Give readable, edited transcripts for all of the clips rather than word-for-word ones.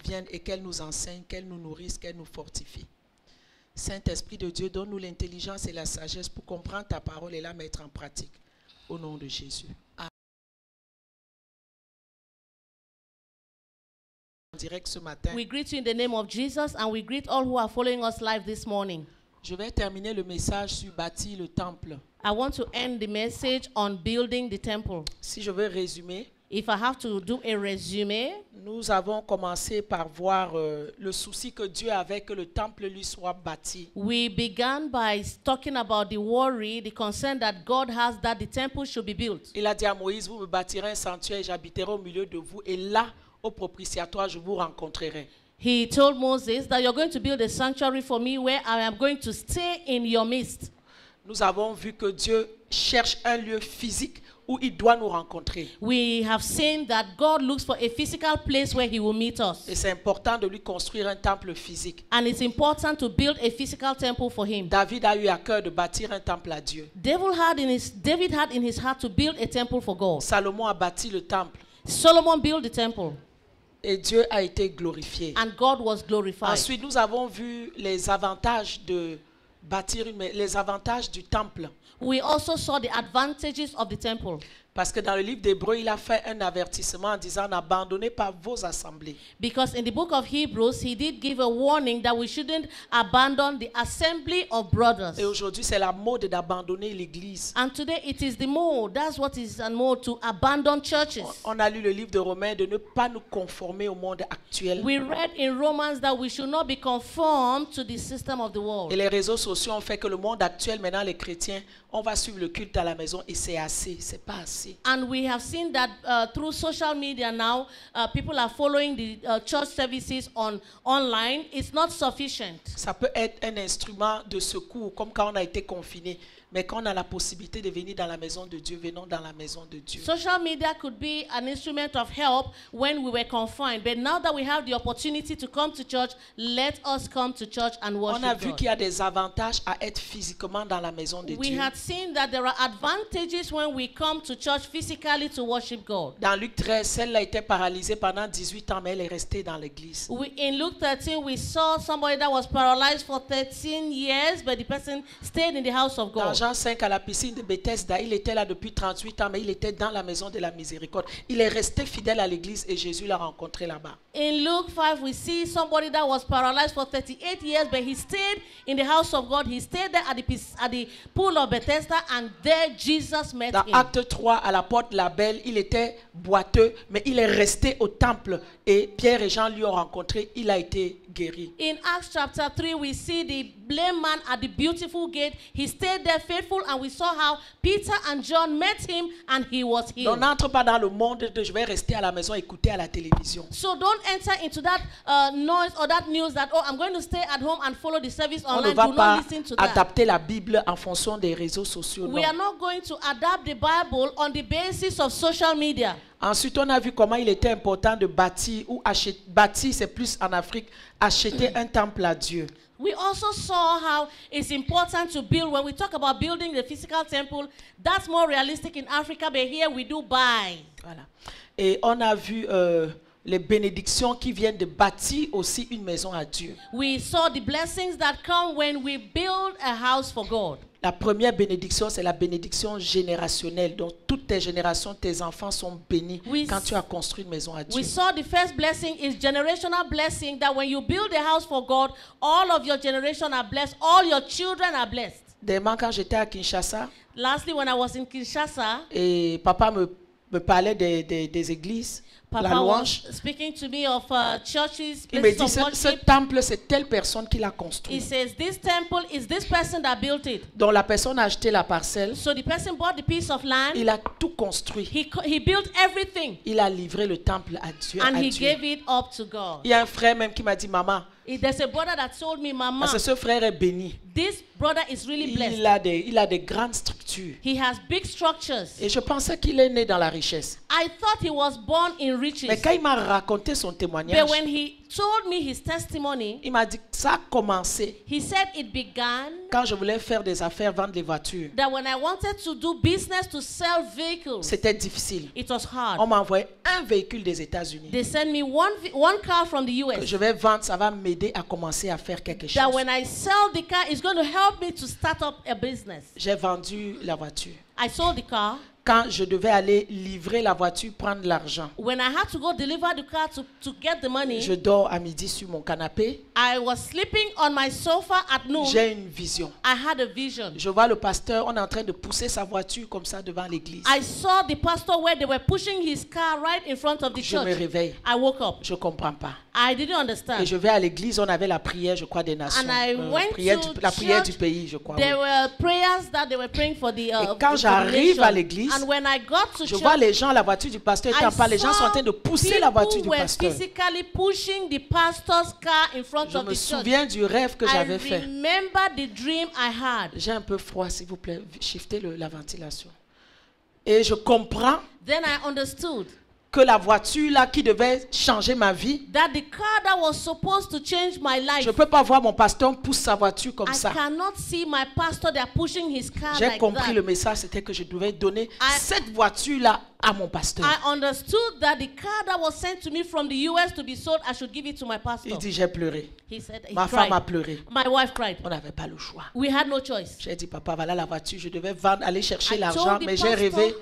vienne et qu'elle nous enseigne, qu'elle nous nourrisse, qu'elle nous fortifie. Saint-Esprit de Dieu, donne-nous l'intelligence et la sagesse pour comprendre ta parole et la mettre en pratique. Au nom de Jésus. Amen. En direct ce matin. We greet you in the name of Jesus and we greet all who are following us live this morning. Je vais terminer le message sur bâtir le temple. I want to end the message on building the temple. Si je veux résumer, If I have to do a resume, nous avons commencé par voir le souci que Dieu avait que le temple lui soit bâti. we began by talking about the worry, the concern that God has that the temple should be built. Il a dit à Moïse, vous me bâtirez un sanctuaire et j'habiterai au milieu de vous. Et là, au propitiatoire, je vous rencontrerai. He told Moses that you're going to build a sanctuary for me where I am going to stay in your midst. Nous avons vu que Dieu cherche un lieu physique où il doit nous rencontrer. We have seen that God looks for a physical place where he will meet us. Et c'est important de lui construire un temple physique. And it's important to build a physical temple for him. David a eu à cœur de bâtir un temple à Dieu. David had in his heart to build a temple for God. Salomon a bâti le temple. Solomon built the temple. Et Dieu a été glorifié. And God was glorified. Ensuite, nous avons vu les avantages de bâtir les avantages du temple. We also saw the advantages of the temple. Parce que dans le livre d'Hébreux, il a fait un avertissement en disant n'abandonnez pas vos assemblées. Because in the book of Hebrews, he did give a warning that we shouldn't abandon the assembly of brothers. Et aujourd'hui, c'est la mode d'abandonner l'église. And today it is the mode. That's what is a mode, to abandon churches. On a lu le livre de Romains de ne pas nous conformer au monde actuel. We read in Romans that we should not be conformed to the system of the Et world. les réseaux sociaux ont fait que le monde actuel, maintenant les chrétiens, on va suivre le culte à la maison et c'est assez, c'est pas assez. And we have seen that through social media now, people are following the church services online. It's not sufficient. Ça peut être un instrument de secours, comme quand on a été confiné. Mais quand on a la possibilité de venir dans la maison de Dieu, venons dans la maison de Dieu. Social media could be an instrument of help when we were confined. But now that we have the opportunity to come to church, let us come to church and worship On a vu God. qu'il y a des avantages à être physiquement dans la maison de We Dieu. had seen that there are advantages when we come to church physically to worship God. Dans Luc 13, celle-là était paralysée pendant 18 ans, mais elle est restée dans l'église. In Luke 13, we saw somebody that was paralyzed for 13 years, but the person stayed in the house of Dans God. Jean 5, à la piscine de Bethesda, il était là depuis 38 ans, mais il était dans la maison de la miséricorde. Il est resté fidèle à l'église et Jésus l'a rencontré là-bas. In Luke 5, we see somebody that was paralyzed for 38 years, but he stayed in the house of God. He stayed there at the pool of Bethesda, and there Jesus met Dans him. Acte 3, à la porte de la Belle, il était boiteux, mais il est resté au temple. Et Pierre et Jean lui ont rencontré, il a été guéri. In Acts chapter 3, we see the lame man at the beautiful gate. He stayed there faithful, and we saw how Peter and John met him, and he was Donc healed. n'entre pas dans le monde de je vais rester à la maison écouter à la télévision. So don't enter into that noise or that news that, oh, I'm going to stay at home and follow the service On ne online. va Do pas not listen to that. adapter la Bible en fonction des réseaux sociaux. We non. are not going to adapt the Bible on the basis of social media. Ensuite, on a vu comment il était important de bâtir, ou acheter, bâtir c'est plus en Afrique, acheter un temple à Dieu. We also saw how it's important to build. When we talk about building the physical temple, that's more realistic in Africa, but here we do buy. Voilà. Et on a vu les bénédictions qui viennent de bâtir aussi une maison à Dieu. We saw the blessings that come when we build a house for God. La première bénédiction, c'est la bénédiction générationnelle. Donc, toutes tes générations, tes enfants sont bénis quand tu as construit une maison à Dieu. We saw the first blessing is generational blessing, that when you build a house for God, all of your generation are blessed, all your children are blessed. Demain, quand j'étais à Kinshasa, Lastly, when I was in Kinshasa, et papa me parlait des églises, la Papa louange, was speaking to me of churches, il me places dit, of ce worship. temple, c'est telle personne qui l'a He construit. says, this temple is this person that built it. Donc, la personne a acheté la parcelle, So the person bought the piece of land. il a tout construit. He built everything, Il a livré le temple à Dieu. and à he Dieu. gave it up to God. Il y a un frère même qui m'a dit, maman, There's a brother that told me, Mama, parce que ce frère est béni. this brother is really blessed. Il a des grandes structures. He has big structures. Et je pensais qu'il est né dans la richesse. I thought he was born in riches. Mais quand il m'a raconté son témoignage, But when he told me his testimony, il m'a dit que ça a commencé he said it began quand je voulais faire des affaires, vendre des voitures. that when I wanted to do business to sell vehicles, C'était difficile. it was On hard. m'a envoyé un véhicule des États-Unis They sent me one car from the que US. je vais vendre, ça va m'aider à commencer à faire quelque chose. That when I sell the car, it's going to help me to start up a business. J'ai vendu la voiture. I sold the car. Quand je devais aller livrer la voiture, prendre l'argent, When I had to go deliver the car to get the money, je dors à midi sur mon canapé. I was sleeping on my sofa at noon. J'ai une vision. I had a vision. Je vois le pasteur, on est en train de pousser sa voiture comme ça devant l'église. I saw the pastor where they were pushing his car right in front of the Je me church. réveille. I woke up. Je ne comprends pas. I didn't Et understand. je vais à l'église, on avait la prière, je crois, des nations. And I went to La prière du church. pays, je crois. There oui. were prayers that they were praying for the Et quand for the j'arrive nation. à l'église, And when I got to Je church, vois les gens, la voiture du pasteur I étant pas. Les gens sont en train de pousser la voiture du were pasteur. physically pushing the pastor's car in front Je of me the church. souviens du rêve que I j'avais fait. remember the dream I had. J'ai un peu froid, s'il vous plaît. Shiftez la ventilation. Et je comprends Then I understood que la voiture là qui devait changer ma vie, that the car that was supposed to change my life, je ne peux pas voir mon pasteur pousser sa voiture comme I ça. cannot see my pastor there pushing his car J'ai like compris that. le message, c'était que je devais donner cette voiture là à mon pasteur. I understood that the car that was sent to me from the US to be sold, I should give it to my pastor. Il dit, j'ai pleuré. He said he Ma femme a cried. pleuré. My wife cried. On n'avait pas le choix. We had no choice. J'ai dit, papa, voilà la voiture, je devais vendre, aller chercher I l'argent, told the mais j'ai pastor- rêvé.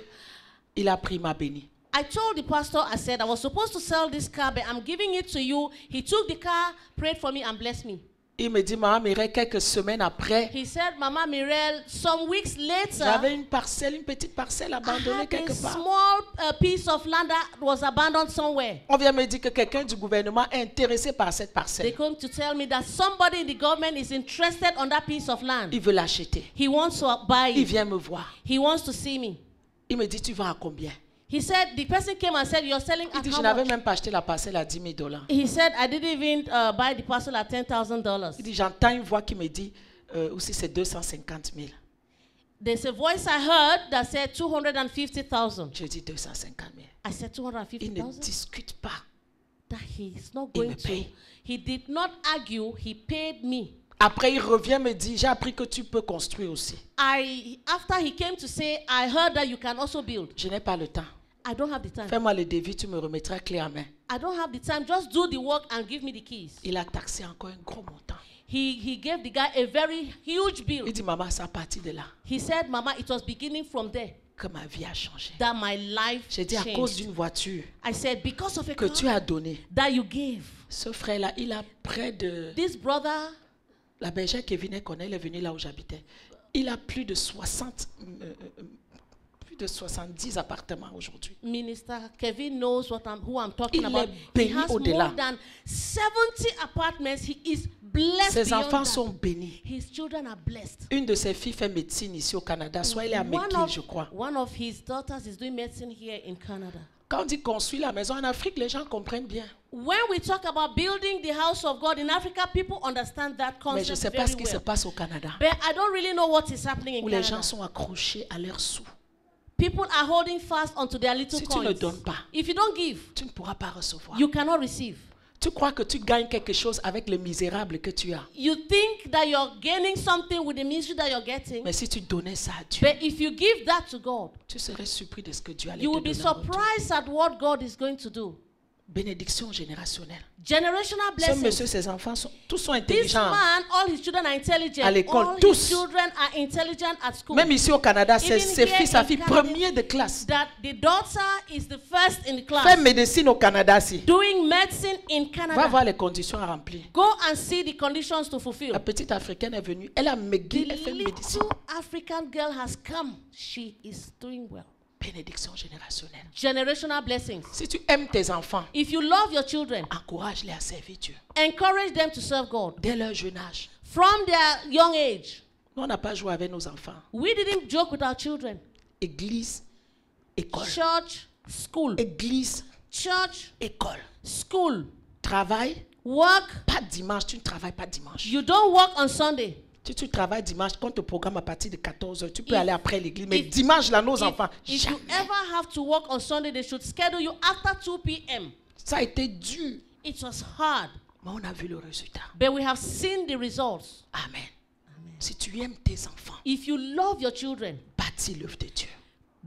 Il a pris ma bénie. I told the pastor, I said, I was supposed to sell this car, but I'm giving it to you. He took the car, prayed for me, and blessed me. Il me dit, maman Mireille, quelques semaines après, He said, Mama Mirel, some weeks later, j'avais une parcelle, une petite parcelle I abandonnée had quelque a part. small piece of land that was abandoned somewhere. On vient me dire que quelqu'un du gouvernement est intéressé par cette They parcelle. came to tell me that somebody in the government is interested on that piece of land. Il veut l'acheter. He wants to buy Il it. vient me voir. He wants to see me. Il me dit, tu vends à combien? He said, the person came and said, you're selling Il at dit, je how n'avais much? même pas acheté la parcelle à $10,000. He said, I didn't even buy the parcel at $10,000. Il dit, j'entends une voix qui me dit, aussi c'est 250 000. There's a voice I heard that said 250,000. Je dis 250 000. I said Il ne 250,000. discute pas. That he's not Il going me to. paye. He did not argue. He paid me. Après, il revient me dit, j'ai appris que tu peux construire aussi. After he came to say, I heard that you can also build. Je n'ai pas le temps. I don't have the time. Fais-moi le devis, tu me remettras clé en main. I don't have the time. Just do the work and give me the keys. Il a taxé encore un gros montant. He gave the guy a very huge bill. Il dit, maman, ça a parti de là He said, Mama, it was beginning from there que ma vie a changé. that my life J'ai dit, à cause changed. d'une voiture I said, because of a que car tu as donnée, that you gave. ce frère-là, il a près de... This brother, La bergère Kevin connaît, il est venu là où j'habitais. Il a plus de 70 appartements aujourd'hui. Minister Kevin knows who I'm talking Il about. est He béni has au-delà. more than 70 apartments. He is blessed Ses beyond enfants that. sont bénis. His children are blessed. Une de ses filles fait médecine ici au Canada. Soit elle est à McGill, je crois. One of his daughters is doing medicine here in Canada. Quand on dit construire la maison en Afrique, les gens comprennent bien. When we talk about building the house of God in Africa, people understand that Mais je ne concept sais pas very ce qui se well. passe au Canada. But I don't really know what is happening in Où les Canada. gens sont accrochés à leurs sous. People are holding fast onto their little Si tu ne coins. donnes pas, If you don't give, tu ne pourras pas recevoir. you cannot receive. Tu crois que tu gagnes quelque chose avec le misérable que tu as. You think that you're gaining something with the ministry that you're getting. Mais si tu donnais ça à Dieu, But if you give that to God, tu serais surpris de ce que Dieu allait you te will be donner en retour. surprised at what God is going to do. Bénédiction générationnelle. Generational Ce blessings. monsieur, ses enfants, tous sont This intelligents. man, all his children are intelligent. À l'école, All tous. his children are intelligent at school. Même ici au Canada, Even ses here fils, sa in fille, Canada, premier de classe. That the daughter is the first in the class. Fait médecine au Canada, si. Doing medicine in Va Canada. voir les conditions à remplir. Go and see the conditions to fulfill. La petite africaine est venue. Elle a McGill, elle fait The médecine. little African girl has come. She is doing well. Bénédiction générationnelle. Generational blessings. Si tu aimes tes enfants, If you love your children, encourage-les à servir Dieu. encourage them to serve God. Dès leur jeune âge. From their young age. Nous, on n'a pas joué avec nos enfants. We didn't joke with our children. Église, école. Church, school. Église, Church, école. school. Travail, Work. pas dimanche. Tu ne travailles pas dimanche. You don't work on Sunday. Tu travailles dimanche, quand tu programmes à partir de 14h, tu peux If- aller après l'église. Mais if- dimanche, là, nos enfants, If you jamais. ever have to work on Sunday, they should schedule you after 2 p.m. Ça a été dur. It was hard, Mais on a vu le résultat. but we have seen the results. Amen. Si tu aimes tes enfants, If you love your children, bâtis l'œuvre de Dieu.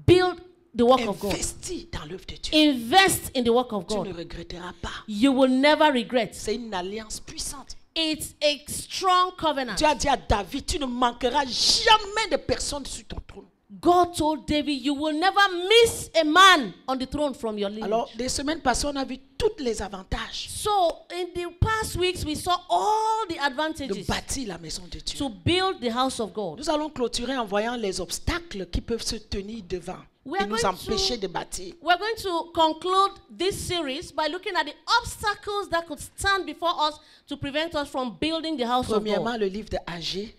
build the work of God. Investis dans l'œuvre de Dieu. Invest in the work of Tu ne God. regretteras pas. You will never regret. C'est une alliance puissante. It's a strong covenant. Dieu a dit à David, tu ne manqueras jamais de personne sur ton trône. God told David, you will never miss a man on the throne from your lineage. Alors, des semaines passées, on a vu tous les avantages So, in the past weeks, we saw all the de advantages bâtir la maison de Dieu. to build the house of God. Nous allons clôturer en voyant les obstacles qui peuvent se tenir devant We et are nous going empêcher to- de bâtir. We're going to conclude this series by looking at the obstacles that could stand before us to prevent us from building the house of Premièrement, God. le livre de Agé.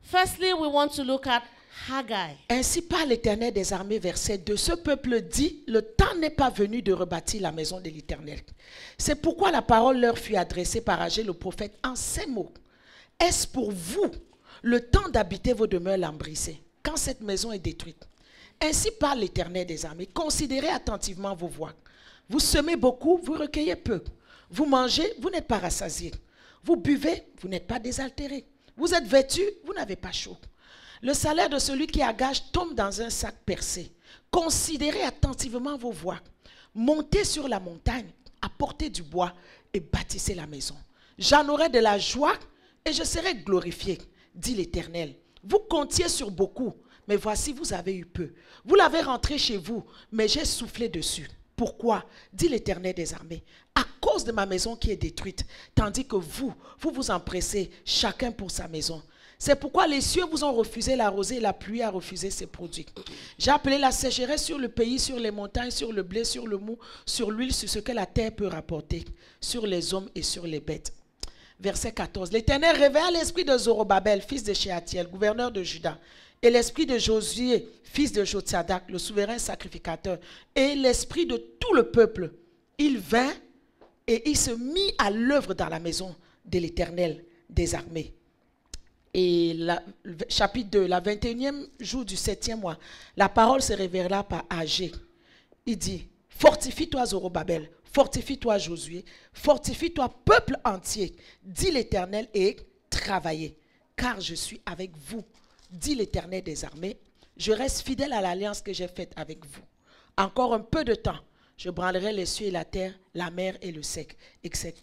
Firstly, we want to look at Haggai. Ainsi parle l'Éternel des armées, verset 2. Ce peuple dit, le temps n'est pas venu de rebâtir la maison de l'Éternel. C'est pourquoi la parole leur fut adressée par Agé le prophète en ces mots. Est-ce pour vous le temps d'habiter vos demeures lambrissées, quand cette maison est détruite? Ainsi parle l'Éternel des armées. Considérez attentivement vos voies. Vous semez beaucoup, vous recueillez peu. Vous mangez, vous n'êtes pas rassasiés. Vous buvez, vous n'êtes pas désaltérés. Vous êtes vêtus, vous n'avez pas chaud. Le salaire de celui qui a gage tombe dans un sac percé. Considérez attentivement vos voies. Montez sur la montagne, apportez du bois et bâtissez la maison. J'en aurai de la joie et je serai glorifié, dit l'Éternel. Vous comptiez sur beaucoup, mais voici vous avez eu peu. Vous l'avez rentré chez vous, mais j'ai soufflé dessus. Pourquoi? Dit l'Éternel des armées. À cause de ma maison qui est détruite, tandis que vous vous empressez, chacun pour sa maison. C'est pourquoi les cieux vous ont refusé la rosée et la pluie a refusé ses produits. J'ai appelé la sécheresse sur le pays, sur les montagnes, sur le blé, sur le mou, sur l'huile, sur ce que la terre peut rapporter, sur les hommes et sur les bêtes. Verset 14. L'Éternel réveilla l'esprit de Zorobabel, fils de Shealtiel, gouverneur de Juda, et l'esprit de Josué, fils de Jotsadak, le souverain sacrificateur, et l'esprit de tout le peuple. Il vint et il se mit à l'œuvre dans la maison de l'Éternel des armées. Et chapitre 2, la 21e jour du 7e mois, la parole se révéla par Agé. Il dit, fortifie-toi Zorobabel, fortifie-toi Josué, fortifie-toi peuple entier, dit l'Éternel, et travaillez, car je suis avec vous, dit l'Éternel des armées. Je reste fidèle à l'alliance que j'ai faite avec vous. Encore un peu de temps, je branlerai les cieux et la terre, la mer et le sec, etc.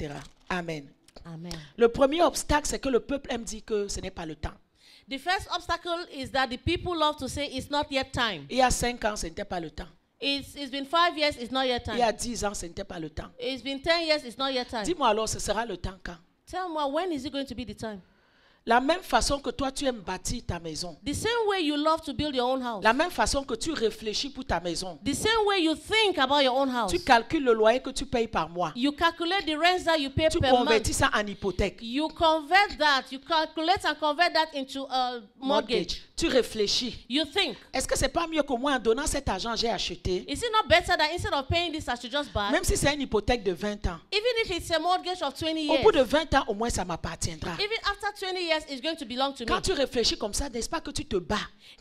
Amen. Amen. Le premier obstacle, c'est que le peuple aime dire que ce n'est pas le temps. The first obstacle is that the people love to say it's not yet time. Il y a 5 ans, ce n'était pas le temps. It's been 5 years, it's not yet Il y a time. 10 ans, ce n'était pas le temps. It's been 10 years, it's not yet time. Dis-moi alors, ce sera le temps quand? Tell me, when is it going to be the time? La même façon que toi, tu aimes bâtir ta maison. The same way you love to build your own house. La même façon que tu réfléchis pour ta maison. The same way you think about your own house. Tu calcules le loyer que tu payes par mois. You calculate the rents that you pay Tu per month. convertis ça en hypothèque. You convert that, you calculate and convert that into a mortgage. Tu réfléchis. You think, Est-ce que c'est pas mieux qu'au moins en donnant cet argent, j'ai acheté? is it not better that instead of paying this, I should just buy? Même si c'est une hypothèque de 20 ans. Even if it's a mortgage of 20 Au years, bout de 20 ans, au moins, ça m'appartiendra. even after 20 years, it's going to belong to me. Quand tu réfléchis comme ça, n'est-ce pas que tu te bats?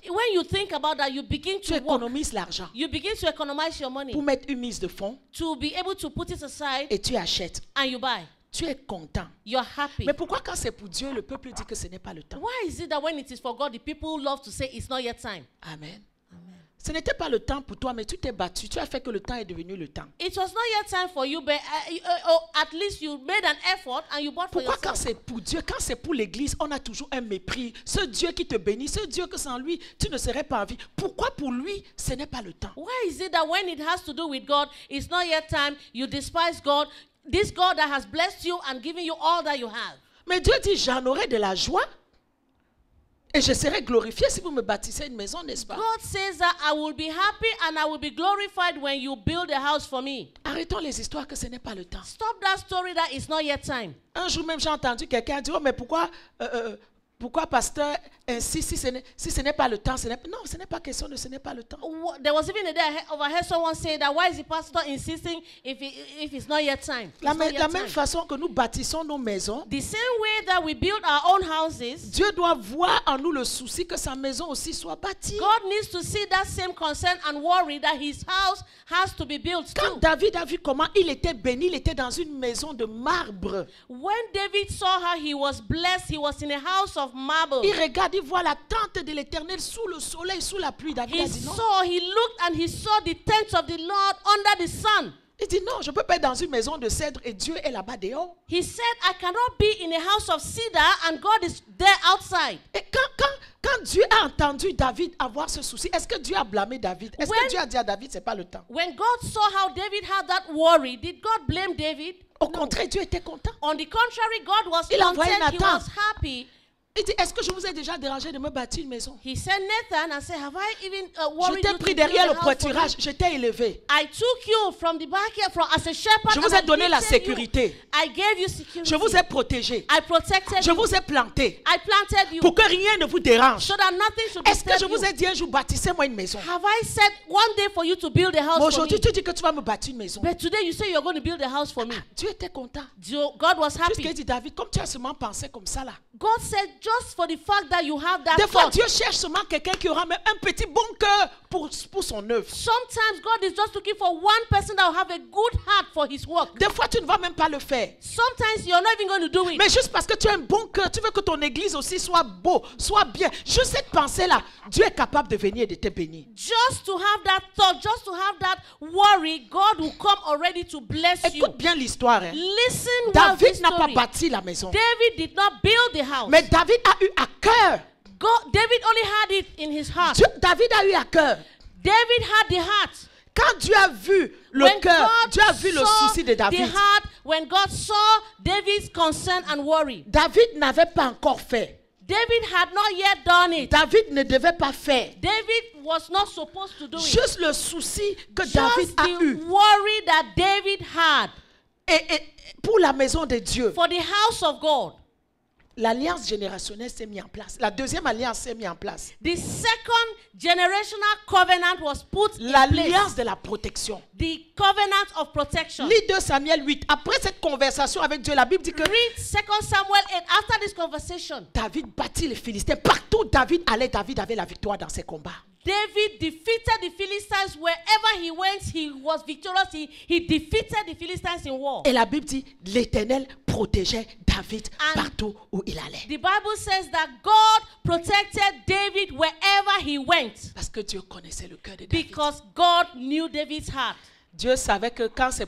When you think about that, you begin Tu to work. économises l'argent You begin to economize your money pour mettre une mise de fonds to be able to put it aside et tu achètes. and you buy. Tu es content. You're happy. Mais pourquoi quand c'est pour Dieu, le peuple dit que ce n'est pas le temps? Why is it that when it is for God, the people love to say it's not yet time? Amen. Ce n'était pas le temps pour toi, mais tu t'es battu. Tu as fait que le temps est devenu le temps. It was not yet time for you, but at least you made an effort and you bought for Pourquoi quand yourself. c'est pour Dieu, quand c'est pour l'église, on a toujours un mépris? Ce Dieu qui te bénit, ce Dieu que sans lui, tu ne serais pas en vie. Pourquoi pour lui, ce n'est pas le temps? Why is it that when it has to do with God, it's not yet time, you despise God, this God that has blessed you and given you all that you have? Mais Dieu dit, j'en aurai de la joie et je serai glorifié si vous me bâtissez une maison, n'est-ce pas? God says that I will be happy and I will be glorified when you build a house for me. Arrêtons les histoires que ce n'est pas le temps. Stop that story that it's not yet time. Un jour même, j'ai entendu quelqu'un dire, oh, mais pourquoi Pourquoi pasteur insiste si ce n'est pas le temps, non, ce n'est pas question de ce n'est pas le temps. There was even a day I overheard someone say that why is the pastor insisting if it's not yet time? La It's not yet même time. façon que nous bâtissons nos maisons, The same way that we build our own houses, Dieu doit voir en nous le souci que sa maison aussi soit bâtie. God needs to see that same concern and worry that his house has to be built Quand too. David a vu comment il était béni, il était dans une maison de marbre. When David saw how he was blessed, he was in a house of marble. Il regarde, il voit la tente de l'Éternel sous le soleil, sous la pluie. David a dit non. He looked and he saw the tent of the Lord under the sun. Il dit non, je ne peux pas être dans une maison de cèdre et Dieu est là-bas dehors. He said, I cannot be in a house of cedar and God is there outside. Et quand Dieu a entendu David avoir ce souci, est-ce que Dieu a blâmé David? Est-ce que Dieu a dit à David, c'est pas le temps? When God saw how David had that worry, did God blame David? Au contraire, Dieu était content. On the contrary, God was Il a envoyé content, he Nathan. was happy. Il dit, est-ce que je vous ai déjà dérangé de me bâtir une maison? He sent Nathan and said, have I even Je worried t'ai you to pris build derrière le a house for me? pâturage, je t'ai élevé. I took you from the backyard as a shepherd. Je vous and ai I donné la lifted you. sécurité. I gave you security. Je vous ai protégé. I protected Je you. vous ai planté I planted you pour que rien ne vous dérange. so that nothing should Est-ce que je disturb vous you. ai dit un jour, bâtissez-moi une maison? Have I said one day for you to build a house Mais for aujourd'hui, me? tu dis que tu vas me bâtir une maison. But today you say you're going to build a house for me. Dieu était content. God was Jusqu'à happy. dit, David, comme tu as seulement pensé comme ça là. God said just for the fact that you have that Des fois, thought. Dieu cherche seulement quelqu'un qui aura même un petit bon cœur pour son œuvre. Sometimes God is just looking for one person that will have a good heart for his work. Des fois, tu ne vas même pas le faire. Sometimes you're not even going to do it. Mais juste parce que tu as un bon cœur, tu veux que ton église aussi soit beau, soit bien. Juste cette pensée-là, Dieu est capable de venir et de te bénir. Just to have that thought, just to have that worry, God will come already to bless you. Écoute bien l'histoire. Hein. Listen well David this n'a pas story. bâti la maison. David did not build the house. Mais David a eu à cœur. David only had it in his heart. David a eu à cœur. David had the heart. Quand Dieu a vu le cœur, Dieu a vu le souci de the David. heart, when God saw David's concern and worry, David n'avait pas encore fait. David had not yet done it. David ne devait pas faire. David was not supposed to do it. Juste le souci que David Just a the eu. worry that David had Et pour la maison de Dieu, for the house of God. l'alliance générationnelle s'est mise en place. La deuxième alliance s'est mise en place. The second generational covenant was put in L'alliance place. de la protection. The covenant of protection. Lis 2 Samuel 8. Après cette conversation avec Dieu, la Bible dit que Read 2 Samuel 8. After this conversation, David battit les Philistins. Partout où David allait, David avait la victoire dans ses combats. David defeated the Philistines wherever he went. He was victorious. He defeated the Philistines in war. Et la Bible dit, l'Éternel protégeait David And partout où il allait. The Bible says that God protected David wherever he went Parce que Dieu connaissait le cœur de David. because God knew David's heart. Dieu savait que quand c'est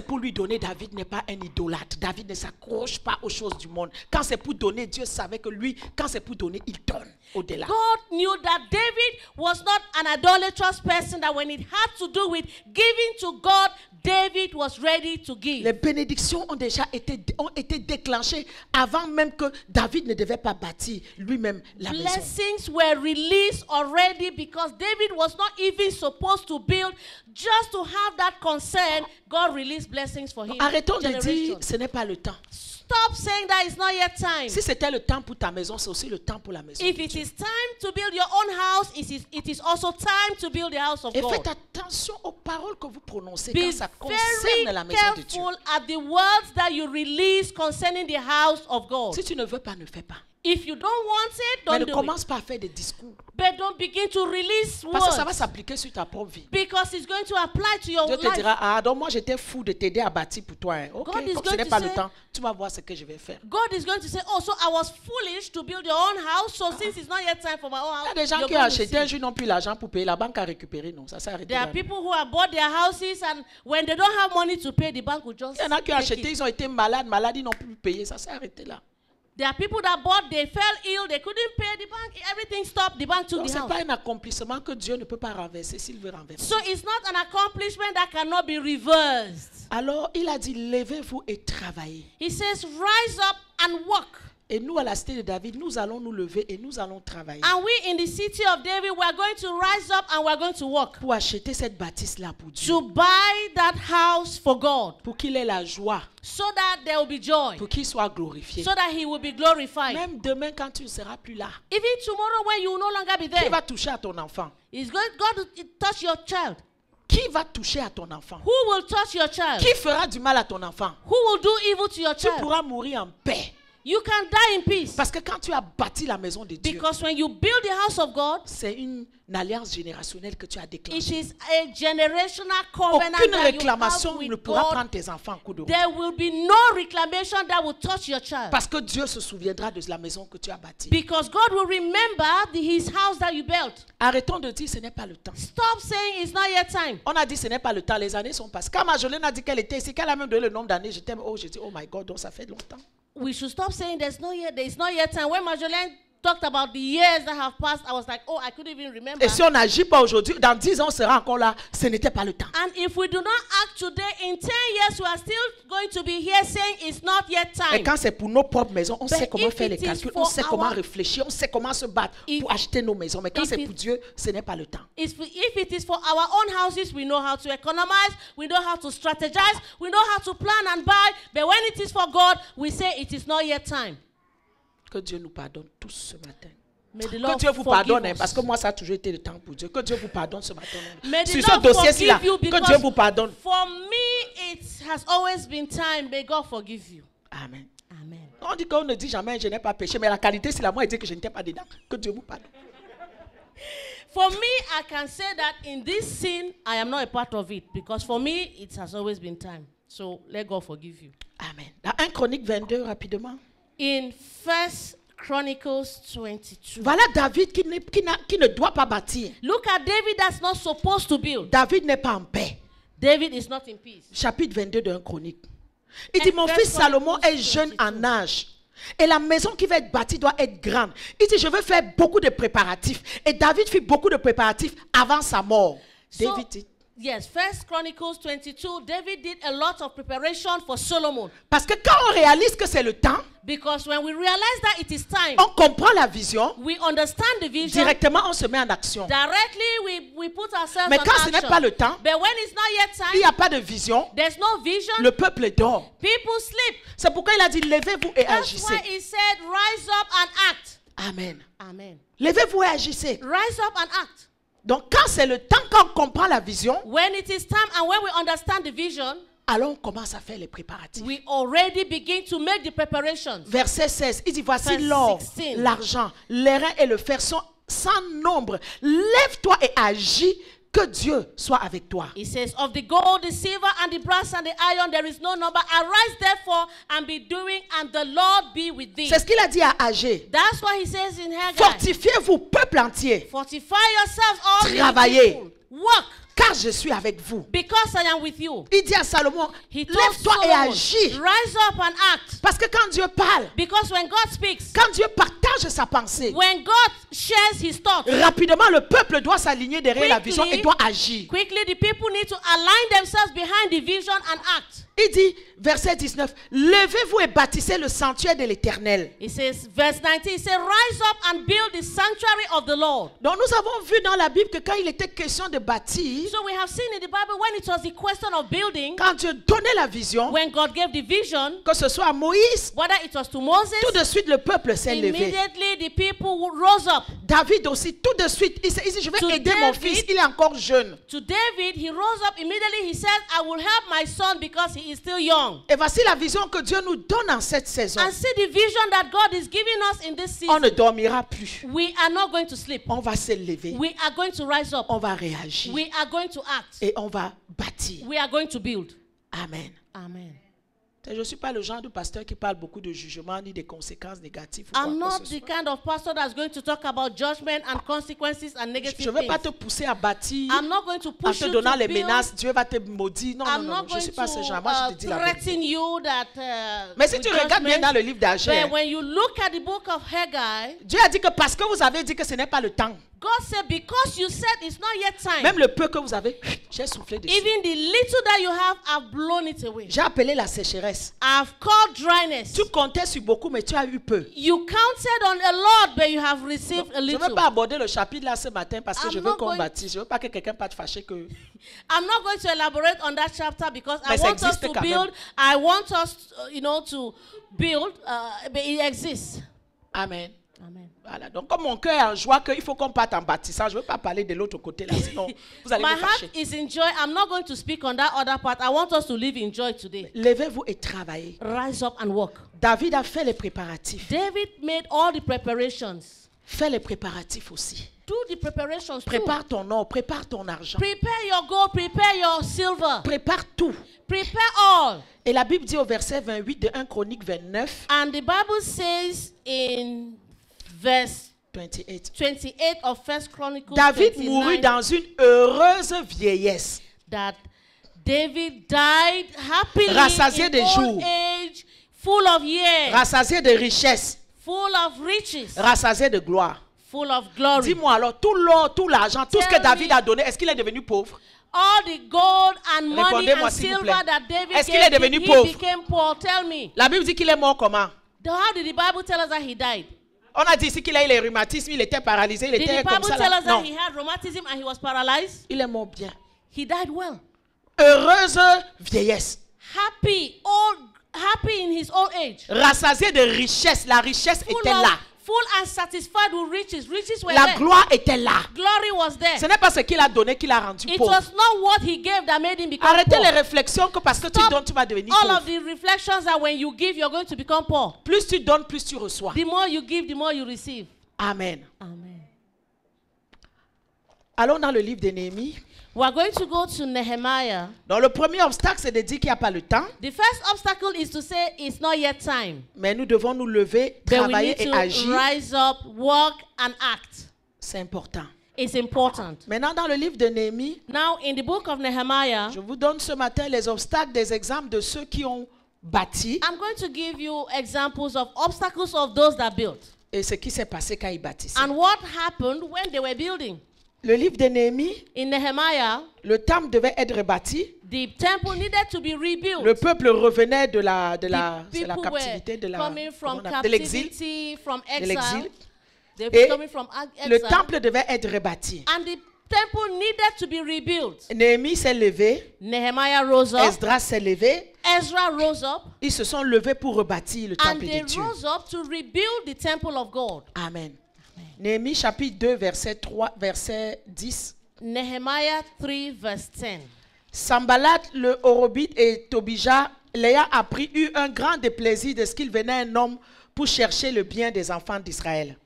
pour lui donner, David n'est pas un idolâtre. David ne s'accroche pas aux choses du monde. Quand c'est pour donner, Dieu savait que lui, quand c'est pour donner, il donne au-delà. God knew that David was not an idolatrous person, that when it had to do with giving to God, David was ready to give. Les bénédictions ont déjà été déclenchées avant même que David ne devait pas bâtir lui-même la maison. Blessings were released already because David was not even supposed to build. Just to have that concern, God released blessings for him. Arrêtons de dire Generations. ce n'est pas le temps. Stop saying that it's not yet time. Si c'était le temps pour ta maison, c'est aussi le temps pour la maison. If de it Dieu. is time to build your own house, it is also time to build the house of Et God. faites attention aux paroles que vous prononcez Be quand ça concerne la very maison de Dieu. careful at the words that you release concerning the house of God. Si tu ne veux pas, ne fais pas. If you don't want it, Mais don't ne do it. commence pas à faire des discours. But don't begin to release Parce que ça va words s'appliquer sur ta propre vie. because it's going to apply to your Dieu te life. dira, ah, donc moi j'étais fou de t'aider à bâtir pour toi. Hein. Ok, God is comme ce going n'est to pas le say- temps, tu vas voir ce que je vais faire. God is going to say, oh, so I was foolish to build your own house, so since it's not yet time for my own Il y house, a des gens you're qui ont going to acheté un see. jour, n'ont plus l'argent pour payer, la banque a récupéré. Non, ça s'est arrêté There là. are people who have bought their houses and when they don't have money to pay, the bank will just Il y en a qui ont take acheté, it. ils ont été malades, ils n'ont plus payé, ça s'est arrêté là. There are people that bought, they fell ill, they couldn't pay the bank, everything stopped, the bank took Donc the ce n'est house. pas un accomplissement que Dieu ne peut pas renverser s'il veut renverser. So it's not an accomplishment that cannot be reversed. Alors il a dit, levez-vous et travaillez. He says, rise up and work. Et nous, à la cité de David, nous allons nous lever et nous allons travailler And we in the city of David, we are going to rise up and we are going to work pour acheter cette bâtisse-là pour Dieu. to buy that house for God, Pour qu'il ait la joie, so that there will be joy, pour qu'il soit glorifié. so that he will be glorified. Même demain, quand tu ne seras plus là, Even tomorrow when you will no longer be qui there, va toucher à ton enfant? is God to touch your child? Qui va toucher à ton enfant? Who will touch your child? Qui fera du mal à ton enfant? Who will do evil to your Tu child? pourras mourir en paix. You can die in peace. Parce que quand tu as bâti la maison de Dieu, Because when you build the house of God, c'est une alliance générationnelle que tu as it déclenchée. is a generational covenant Aucune that you have réclamation ne with pourra God. prendre tes enfants en coup de roue. There will be no reclamation that will touch your child. Parce que Dieu se souviendra de la maison que tu as bâtie. Because God will remember his house that you built. Arrêtons de dire ce n'est pas le temps. Stop saying it's not yet time. On a dit ce n'est pas le temps, les années sont passées. Quand Marjolaine a dit qu'elle était ici, qu'elle a même donné le nombre d'années, je t'aime. Oh, j'ai dit, oh my God, donc ça fait longtemps. We should stop saying there is not yet time. When Marjolaine talked about the years that have passed, I was like, oh, I couldn't even remember. Et si on n'agit pas aujourd'hui, dans 10 ans, on sera encore là. Ce n'était pas le temps. And if we do not act today, in 10 years, we are still going to be here saying it's not yet Et time. quand c'est pour nos propres maisons, on But sait comment if faire les it is calculs, on for sait comment our- réfléchir, on sait comment se battre If- pour acheter nos maisons. Mais quand if c'est it- pour Dieu, ce n'est pas le temps. If it is for our own houses, we know how to economize, we know how to strategize, we know how to plan and buy. But when it is for God, we say it is not yet time. Que Dieu nous pardonne tous ce matin. May the Que Lord Dieu vous forgive pardonne, hein, us. parce que moi, ça a toujours été le temps pour Dieu. Que Dieu vous pardonne ce matin. May the Sur ce Lord dossier-ci, là, forgive you que because Dieu vous pardonne. for me, it has always been time. May God forgive you. Amen. Amen. On dit qu'on ne dit jamais je n'ai pas péché, mais la qualité, c'est la moi, il dit que je n'étais pas dedans. Que Dieu vous pardonne. For me, I can say that in this sin, I am not a part of it. Because for me, it has always been time. So let God forgive you. Amen. Dans 1 Chronique 22, rapidement. In 1 Chronicles 22. Voilà David qui ne doit pas bâtir. Look at David that's not supposed to build. David n'est pas en paix. David is not in peace. Chapitre 22 de 1 Chronique. Il dit, And mon First fils Salomon est Chronicles jeune 22. en âge. Et la maison qui va être bâtie doit être grande. Il dit, je veux faire beaucoup de préparatifs. Et David fit beaucoup de préparatifs avant sa mort. So, David dit, yes, 1 Chronicles 22, David did a lot of preparation for Solomon. parce que quand on réalise que c'est le temps, Because when we realize that it is time, on comprend la vision, we understand the vision. directement on se met en action. Directly, we put ourselves Mais on quand ce n'est action. pas le temps, But when it's not yet il n'y time, a pas de vision, there's no vision. le peuple dort. People sleep. C'est pourquoi il a dit, levez-vous et That's agissez. why he said, rise up and act. Amen. Amen. Levez-vous et agissez. Rise up and act. Donc quand c'est le temps, quand on comprend la vision, When it is time and when we understand the vision, alors on commence à faire les préparatifs. we already begin to make the preparations. Verset 16, il dit, voici Verse l'or, 16. l'argent, l'airain et le fer sont sans nombre. Lève-toi et agis, que Dieu soit avec toi. He says, of the gold, the silver, and the brass, and the iron, there is no number. Arise therefore and be doing, and the Lord be with thee. C'est ce qu'il a dit à Agé. That's what he says in Haggai. Fortifiez-vous, peuple entier, Fortify yourselves, all you Travaillez. people. Work, car je suis avec vous. because I am with you. Il dit à Salomon, He told lève-toi et Solomon, agis. rise up and act. Parce que quand Dieu parle, Because when God speaks, quand Dieu partage sa pensée, when God shares his thoughts, rapidement le peuple doit s'aligner derrière la vision et Quickly. doit agir. quickly the people need to align themselves behind the vision and act. Il dit, verset 19, levez-vous et bâtissez le sanctuaire de l'Éternel. He says, verse 19, he says, rise up and build the sanctuary of the Lord. Donc nous avons vu dans la Bible que quand il était question de bâtir, So we have seen in the Bible when it was the question of building, quand Dieu donnait la vision, when God gave the vision, que ce soit à Moïse, whether it was to Moses, tout de suite le peuple s'est levé. immediately the people rose up. David aussi, tout de suite, il dit, je vais To aider mon David, fils, il est encore jeune. To David, he rose up immediately. He said, I will help my son because he is still young. Et voici la vision que Dieu nous donne en cette saison. And see the vision that God is giving us in this On ne season. dormira plus. We are not going to sleep. On va se lever. We are going to rise up. On va réagir. We are going to act. Et on va bâtir. We are going to build. Amen. Amen. Je ne suis pas le genre de pasteur qui parle beaucoup de jugement ni des conséquences négatives. Ou quoi I'm que not ce the soit. kind of pastor that's going to talk about judgment and consequences and Je negative ne vais pas things. te pousser à bâtir I'm not going to en push te you donnant to les build. menaces. Dieu va te maudire. Non, non, I'm non, not je ne going suis pas ce genre. to Moi, je te dis la vérité. threaten you that. Mais si with tu regardes bien judgment. dans le livre d'Agé, But when you look at the book of Haggai, Dieu a dit que parce que vous avez dit que ce n'est pas le temps, God God said, because you said it's not yet time, Même le peu que vous avez, j'ai soufflé dessus. even the little that you have, I've blown it away. J'ai appelé la sécheresse. I've called dryness. Tu comptais sur beaucoup, mais tu as eu peu. You counted on a lot, but you have received a Je ne little. veux pas aborder le chapitre là ce matin parce que I'm je veux not qu'on going- bâtisse. Je ne veux pas que quelqu'un parte fâché que... I'm not going to elaborate on that chapter because I Mais ça want us existe to quand build. même. I want us, to build, but it exists. Amen. Amen. Voilà. Donc comme mon cœur est en joie qu'il faut qu'on parte en bâtissant, je ne veux pas parler de l'autre côté là, sinon vous allez My vous fâcher. heart is in joy. I'm not going to speak on that other part. I want us to live in joy today. Levez-vous et travaillez. Rise up and walk. David a fait les préparatifs. David made all the preparations. Fais les préparatifs aussi. Do the preparations too. Prépare ton or, prépare ton argent. Prepare your gold, prepare your silver, Prépare tout. prepare all. Et la Bible dit au verset 28 de 1 Chronique 29, And the Bible says in verse 28. 28 of First Chronicles David 29, mourut dans une heureuse vieillesse, that David died happily Rassasié in des old jours. age, full of years, rassasié de richesses, full of riches, rassasié de gloire. full of glory. Dis-moi alors, tout l'or, tout l'argent, tout ce que Tell David me. a donné, est-ce qu'il est devenu pauvre? All the gold and money Répondez-moi, and s'il vous silver plaît. that David Est-ce qu'il est gave, devenu he pauvre? became poor. Tell me, La Bible dit qu'il est mort comment? how did the Bible tell us that he died? On a dit ici qu'il a eu les rhumatismes, il était paralysé, il Did était the comme Bible ça. tell Là. us that Non, he had rheumatism and he was paralyzed? il est mort bien. He died well. Heureuse vieillesse, Happy in his old age. rassasié de richesses, la richesse était là. Full and satisfied with riches. Riches were La there. gloire était là. Glory was there. Ce n'est pas ce qu'il a donné qui l'a rendu It pauvre. was not what he gave that made him become Arrêtez poor. les réflexions que parce que tu Stop donnes, tu vas devenir all pauvre. of the reflections that when you give, you're going to become poor. Plus tu donnes, plus tu reçois. The more you give, the more you receive. Amen. Amen. Allons dans le livre de Néhémie. We are going to go to Nehemiah. Donc le premier obstacle, c'est de dire qu'il n'y a pas le temps. The first obstacle is to say it's not yet time. Mais nous devons nous lever, But we travailler need et to agir. rise up, work, and act. C'est important. It's important. Maintenant, dans le livre de Néhémie, Now, in the book of Nehemiah, je vous donne ce matin les obstacles, des exemples de ceux qui ont bâti I'm going to give you examples of obstacles of those that built et ce qui s'est passé quand ils bâtissaient. and what happened when they were building. Le livre de Néhémie, In Nehemiah, le temple devait être rebâti. the temple needed to be rebuilt. Le peuple revenait de la The c'est la people captivité, were de la coming from comment on appelle, de l'exil. captivity, from De exile. l'exil. They Et were coming from le exile. temple devait être rebâti. And the temple needed to be rebuilt. Néhémie s'est levé, Nehemiah rose up. Esdras s'est levé. Ezra rose up. Ils se sont levés pour rebâtir le And temple they de Dieu. rose up to rebuild the temple of God. Amen. Néhémie chapitre 2, verset 3, verset 10. Nehemiah 3 verse 10. Sambalat, le Horobite et Tobija, l'ayant appris, eut un grand déplaisir de ce qu'il venait un homme pour chercher le bien des enfants d'Israël.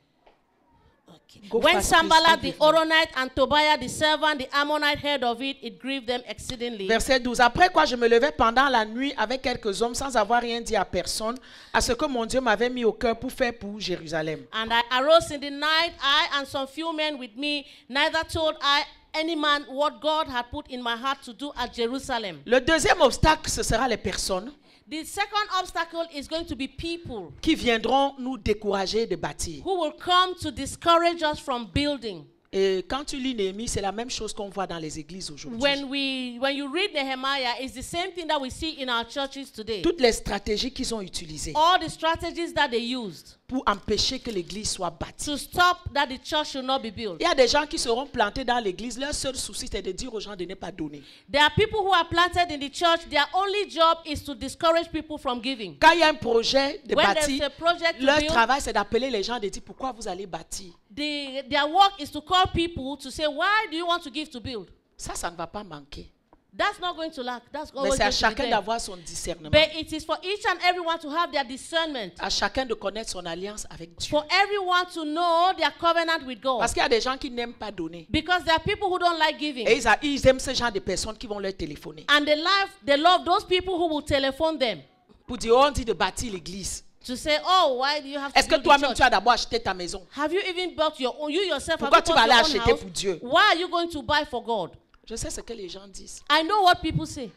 Go When fast, Sanballat please, the read with me. Horonite and Tobiah the servant, the Ammonite, heard of it, it grieved them exceedingly. Verset 12. Après quoi, je me levai pendant la nuit avec quelques hommes sans avoir rien dit à personne, à ce que mon Dieu m'avait mis au cœur pour faire pour Jérusalem. And I arose in the night, I and some few men with me, neither told I any man what God had put in my heart to do at Jerusalem. Le deuxième obstacle, ce sera les personnes The second obstacle is going to be people qui viendront nous décourager de bâtir. who will come to discourage us from building. Et quand tu lis Néhémie, c'est la même chose qu'on voit dans les églises aujourd'hui. When you read Nehemiah, it's the same thing that we see in our churches today. Toutes les stratégies qu'ils ont utilisées All the strategies that they used pour empêcher que l'église soit bâtie. to stop that the church should not be built. Il y a des gens qui seront plantés dans l'église. Leur seul souci, c'est de dire aux gens de ne pas donner. There are people who are planted in the church. Their only job is to discourage people from giving. Quand il y a un projet de When bâtir, there's a project to leur build, travail, c'est d'appeler les gens, de dire pourquoi vous allez bâtir. their work is to call people to say, why do you want to give to build? Ça ne va pas manquer. That's not going to lack. That's Mais always c'est à going to be chacun there. d'avoir son discernement. But it is for each and everyone to have their discernment. À chacun de connaître son alliance avec Dieu. For everyone to know their covenant with God. Parce qu'il y a des gens qui n'aiment pas donner. Because there are people who don't like giving. Et ils aiment ce genre de personnes qui vont leur téléphoner. And they love those people who will telephone them Pour dire, oh, on dit de bâtir l'église. to say, oh, why do you have to Est-ce que build the toi-même, church? tu as d'abord acheté ta maison? Have you even bought your own? You yourself Pourquoi have tu you vas bought aller your own acheter house? pour Dieu? Why are you going to buy for God? Je sais ce que les gens disent. I know what people say.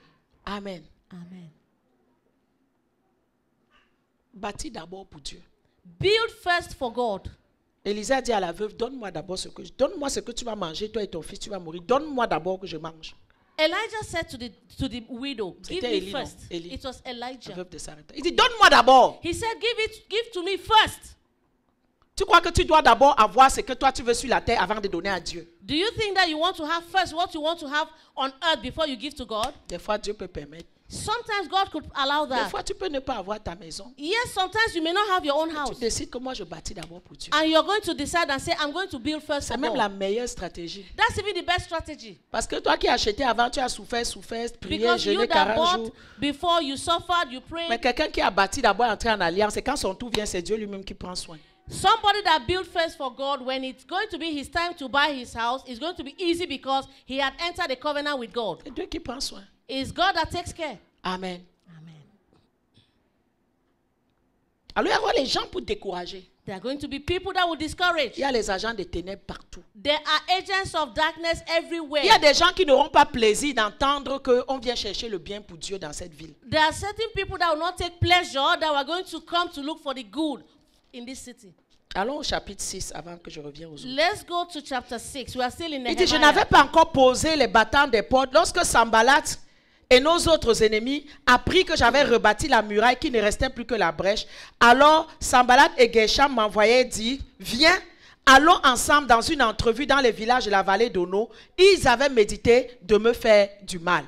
Amen. Amen. Bâtis d'abord pour Dieu. Build first for God. Élisée a dit à la veuve, donne-moi ce que tu vas manger, toi et ton fils, tu vas mourir. Donne-moi d'abord que je mange. Elijah said to the widow, give C'était me Élie, non? first. Élie. It was La Elijah. veuve de Sarepta. Il dit, donne-moi d'abord. He said, give to me first. Tu crois que tu dois d'abord avoir ce que toi tu veux sur la terre avant de donner à Dieu? Do you think that you want to have first what you want to have on earth before you give to God? Des fois, Dieu peut permettre. Sometimes God could allow Des that. fois, tu peux ne pas avoir ta maison. Yes, sometimes you may not have your own Tu house. décides que moi je bâtis d'abord pour Dieu. And you're going to decide and say, I'm going to build first C'est for même God. la meilleure stratégie. That's even the best strategy. Parce que toi qui as acheté avant, tu as souffert, prié, Because you jeûné that 40 bought jours. before, you suffered, you Mais prayed. quelqu'un qui a bâti d'abord entrer en alliance, et quand son tour vient, c'est Dieu lui-même qui prend soin. Somebody that built first for God, when it's going to be his time to buy his house, it's going to be easy because he had entered a covenant with God. C'est Dieu qui prend soin. It's God that takes care. Amen. Amen. Alors il y aura les gens pour décourager. There are going to be people that will discourage. Il y a les agents des ténèbres partout. There are agents of darkness everywhere. Il y a des gens qui n'auront pas plaisir d'entendre qu'on vient chercher le bien pour Dieu dans cette ville. There are certain people that will not take pleasure that are going to come to look for the good in this city. Allons au chapitre 6 avant que je revienne aux autres. Let's go to chapter 6. We are still in Il dit, je Nehemiah. n'avais pas encore posé les battants des portes lorsque Sambalat et nos autres ennemis apprirent que j'avais rebâti la muraille, qu'il ne restait plus que la brèche. Alors Sambalat et Geshem m'envoyaient dire, viens, allons ensemble dans une entrevue dans les villages de la vallée d'Ono. Ils avaient médité de me faire du mal.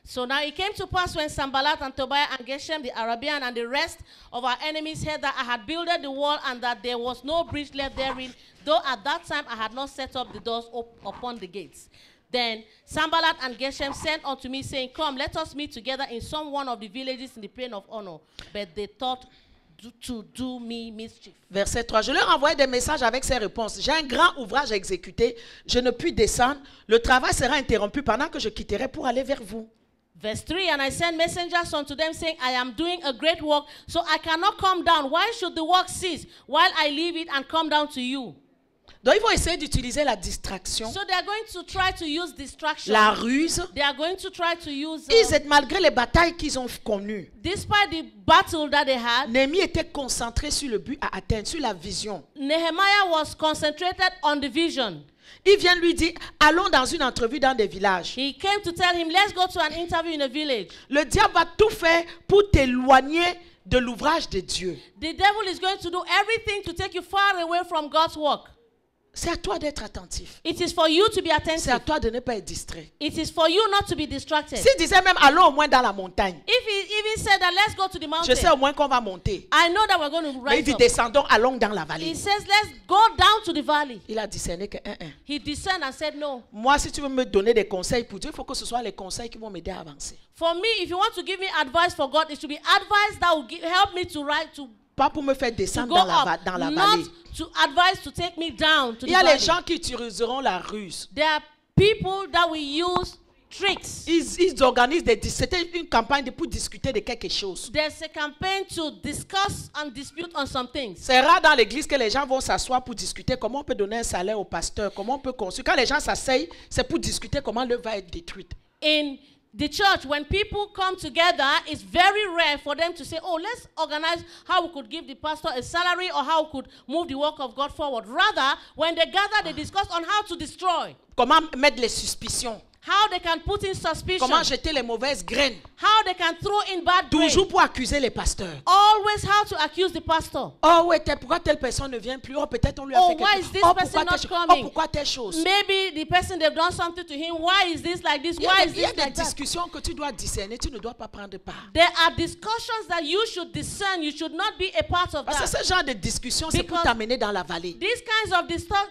So now it came to pass when Sanballat and Tobiah and Geshem, the Arabian, and the rest of our enemies heard that I had builded the wall and that there was no breach left therein, though at that time I had not set up the doors upon the gates. Then Sanballat and Geshem sent unto me, saying, come, let us meet together in some one of the villages in the plain of Ono. But they thought to do me mischief. Verset 3. Je leur envoyais des messages avec ces réponses. J'ai un grand ouvrage à exécuter. Je ne puis descendre. Le travail sera interrompu pendant que je quitterai pour aller vers vous. Verse 3, and I sent messengers unto them, saying, I am doing a great work, so I cannot come down. Why should the work cease while I leave it and come down to you? Donc ils vont essayer d'utiliser la distraction, So they are going to try to use distraction. la ruse. They are going to try to use, Malgré les batailles qu'ils ont connues, despite the battle that they had, Néhémie était concentré sur le but à atteindre, sur la vision. Nehemiah was concentrated on the vision. Il vient lui dire, allons dans une entrevue dans des villages. He came to tell him, let's go to an interview in a village. Le diable va tout faire pour t'éloigner de l'ouvrage de Dieu. The devil is going to do everything to take you far away from God's work. C'est à toi d'être attentif. It is for you to be C'est à attentive. toi de ne pas être distrait. It is for you not to be distracted. S'il disait même, allons au moins dans la montagne. If he even said that, let's go to the Je mountain, sais au moins qu'on va monter. I know that we're going to Mais il rise dit, up. descendons, allons dans la He vallée. says, let's go down to the valley. Il a discerné que, He discerned and said, no. moi, si tu veux me donner des conseils pour Dieu, il faut que ce soit les conseils qui vont m'aider à avancer. For me, if you want to give me advice for God, it should be advice that will help me to Pas pour me faire go descendre up, dans la not vallée. to advise to take me down to Il the y a les valley. gens qui utiliseront la ruse. There are people that will use tricks. Ils organisent c'était une campagne pour discuter de quelque chose. There's a campaign to discuss and dispute on some things. C'est rare dans l'église que les gens vont s'asseoir pour discuter comment on peut donner un salaire au pasteur, comment on peut construire. Quand les gens s'asseyent, c'est pour discuter comment l'œuvre va être détruite. In the church, when people come together, it's very rare for them to say, oh, let's organize how we could give the pastor a salary or how we could move the work of God forward. Rather, when they gather, they discuss on how to destroy, Comment mettre les suspicions, how they can put in suspicion, comment jeter les mauvaises graines, how they can throw in bad grain. toujours pour accuser les pasteurs. Always how to accuse the pastor. Oh ouais, pourquoi telle personne ne vient plus? Oh peut-être on lui a Oh, fait why quelque is this chose. Oh person pourquoi telle not chose? Oh coming? pourquoi telle chose? Maybe the person, they've done something to him. Why is this like this? Il y Why a is des, il y a this des like that? discussions que tu dois discerner, tu ne dois pas prendre part. There are discussions that you should discern. You should not be a part of Parce que that. ce genre de discussion, c'est pour Because t'amener dans la vallée. These kinds of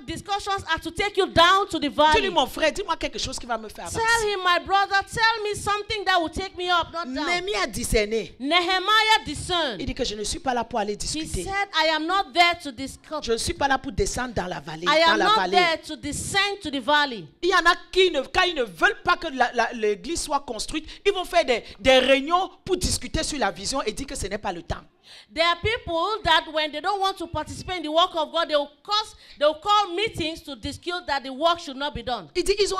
discussions are to take you down to the Tu dis, valley. mon frère, dis-moi quelque chose qui va me faire avancer. Tell him, my brother, tell me something that will take me up, not down. Néhémie a discerné. Nehemiah Il discerned. dit que je ne suis pas là pour aller He discuter. said, I am not there to discuss. Je ne suis pas là pour descendre dans la vallée. I Dans am la not vallée. there to descend to the valley. Il y en a qui, quand ils ne veulent pas que l'église soit construite, ils vont faire des réunions pour discuter sur la vision et dire que ce n'est pas le temps. There are people that when they don't want to participate in the work of God, they will call meetings to discuss that the work should not be done. Il dit, ils ont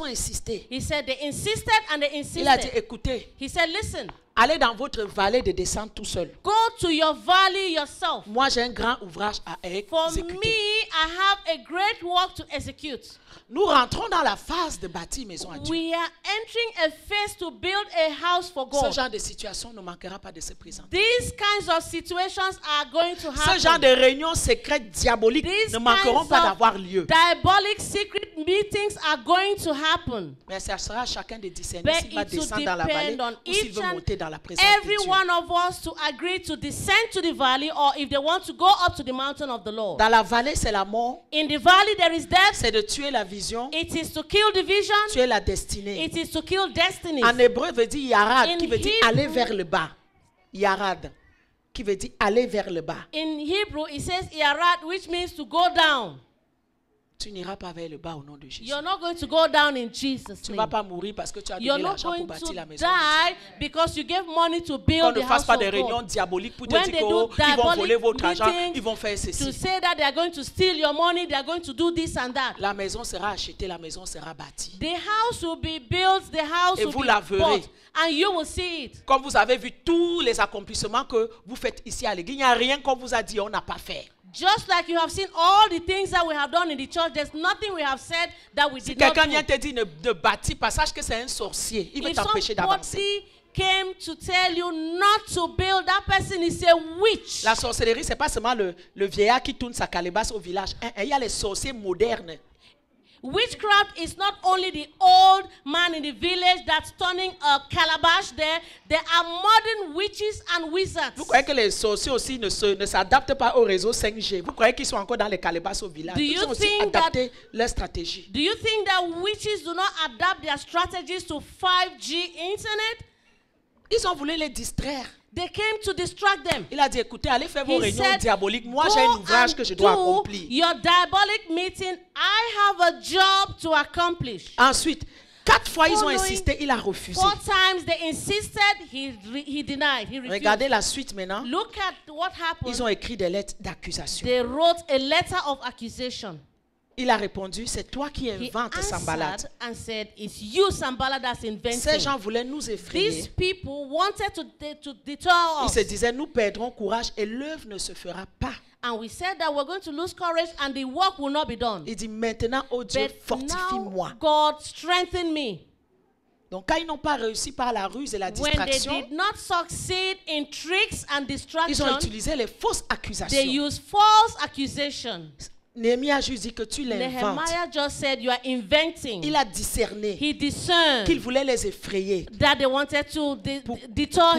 insisté. He said they insisted and they Il a dit, insisted. écoutez, He said, listen, allez dans votre vallée de descendre tout seul. go to your valley yourself. Moi, j'ai un grand ouvrage à For exécuter. me, I have a great work to execute. Nous rentrons dans la phase de bâtir maison à Dieu. We are entering a phase to build a house for Ce God. genre de situation ne manquera pas de se présenter. These kinds of situations are going to Ce genre happen. de réunions secrètes diaboliques These ne manqueront kinds pas of d'avoir lieu. diabolic secret meetings are going to happen. Mais ça sera à chacun de discerner But s'il va it will descendre dans la vallée depend on ou s'il each veut and monter dans la présence every de Dieu. one of us to agree to descend to the valley, or if they want to go up to the mountain of the Lord. Dans la vallée, c'est la mort, In the valley there is death. c'est de tuer la vision, It is to kill the vision. tuer la destinée. It is to kill destinies. En hébreu veut dire yarad, In qui veut dire Hebrew- aller vers le bas. Yarad, qui veut dire aller vers le bas. In Hebrew, it says Yarat, which means to go down. Tu n'iras pas vers le bas au nom de Jésus. You're not going to go down in Jesus' Tu ne vas name. pas mourir parce que tu as You're donné not l'argent pour going bâtir to la maison de Dieu. die because you gave money to Qu'on build ne the fasse house pas of de réunions God. diaboliques pour te When dire they do qu'ils vont voler diabolic votre argent, meetings ils vont faire to ceci. say that they are going to steal your money, they are going to do this and that. La maison sera achetée, la maison sera bâtie. The house will be built, the house Et will vous be la verrez. bought, and you will see it. Comme vous avez vu tous les accomplissements que vous faites ici à l'église, il n'y a rien qu'on vous a dit on n'a pas fait. Just like you have seen all the things that we have done in the church, there's nothing we have said that we Si did not quelqu'un do. vient te dire ne bâtis pas, sache que c'est un sorcier. Il veut If t'empêcher d'avancer. somebody came to tell you not to build, that person is a witch. La sorcellerie, c'est pas seulement le vieillard qui tourne sa calebasse au village. Il y a les sorciers modernes. Witchcraft is not only the old man in the village that's turning a calabash there. There are modern witches and wizards. Vous croyez que les sorciers aussi ne s'adaptent pas au réseau 5G? Vous croyez qu'ils sont encore dans les calebasses au village? Do Ils you ont aussi think adapté leur stratégie. Do you think that witches do not adapt their strategies to 5G internet? Ils ont voulu les distraire. They came to distract them. Il a dit, écoutez, allez faire vos He réunions said, diaboliques. Moi, "Go j'ai un ouvrage and que je dois do accomplir. your diabolic meeting. I have a job to accomplish." Ensuite, 4 fois, ils ont Following insisté, il a refusé. 4 times they insisted, he denied, he refused. Regardez la suite maintenant. Look at what happened. Ils ont écrit des lettres d'accusation. They wrote a letter of accusation. Il a répondu, c'est toi qui He inventes Sanballat. answered and said, "It's you, Sanballat, that's Ces inventing." gens voulaient nous These effrayer. people wanted to deter Ils us. se disaient, nous perdrons courage et l'œuvre ne se fera pas. And we said that we're going to lose courage and the work will not be done. Il dit, maintenant, oh Dieu, But fortifie-moi. now, God, strengthen me. Donc, quand ils n'ont pas réussi par la ruse et la When they distraction, did not succeed in tricks and ils ont distraction, utilisé les fausses they accusations. used false accusations. Néhémie a juste dit que tu l'inventes. Nehemiah just said, "You are inventing." Il a discerné He discerned qu'il voulait les effrayer that they wanted to deter pour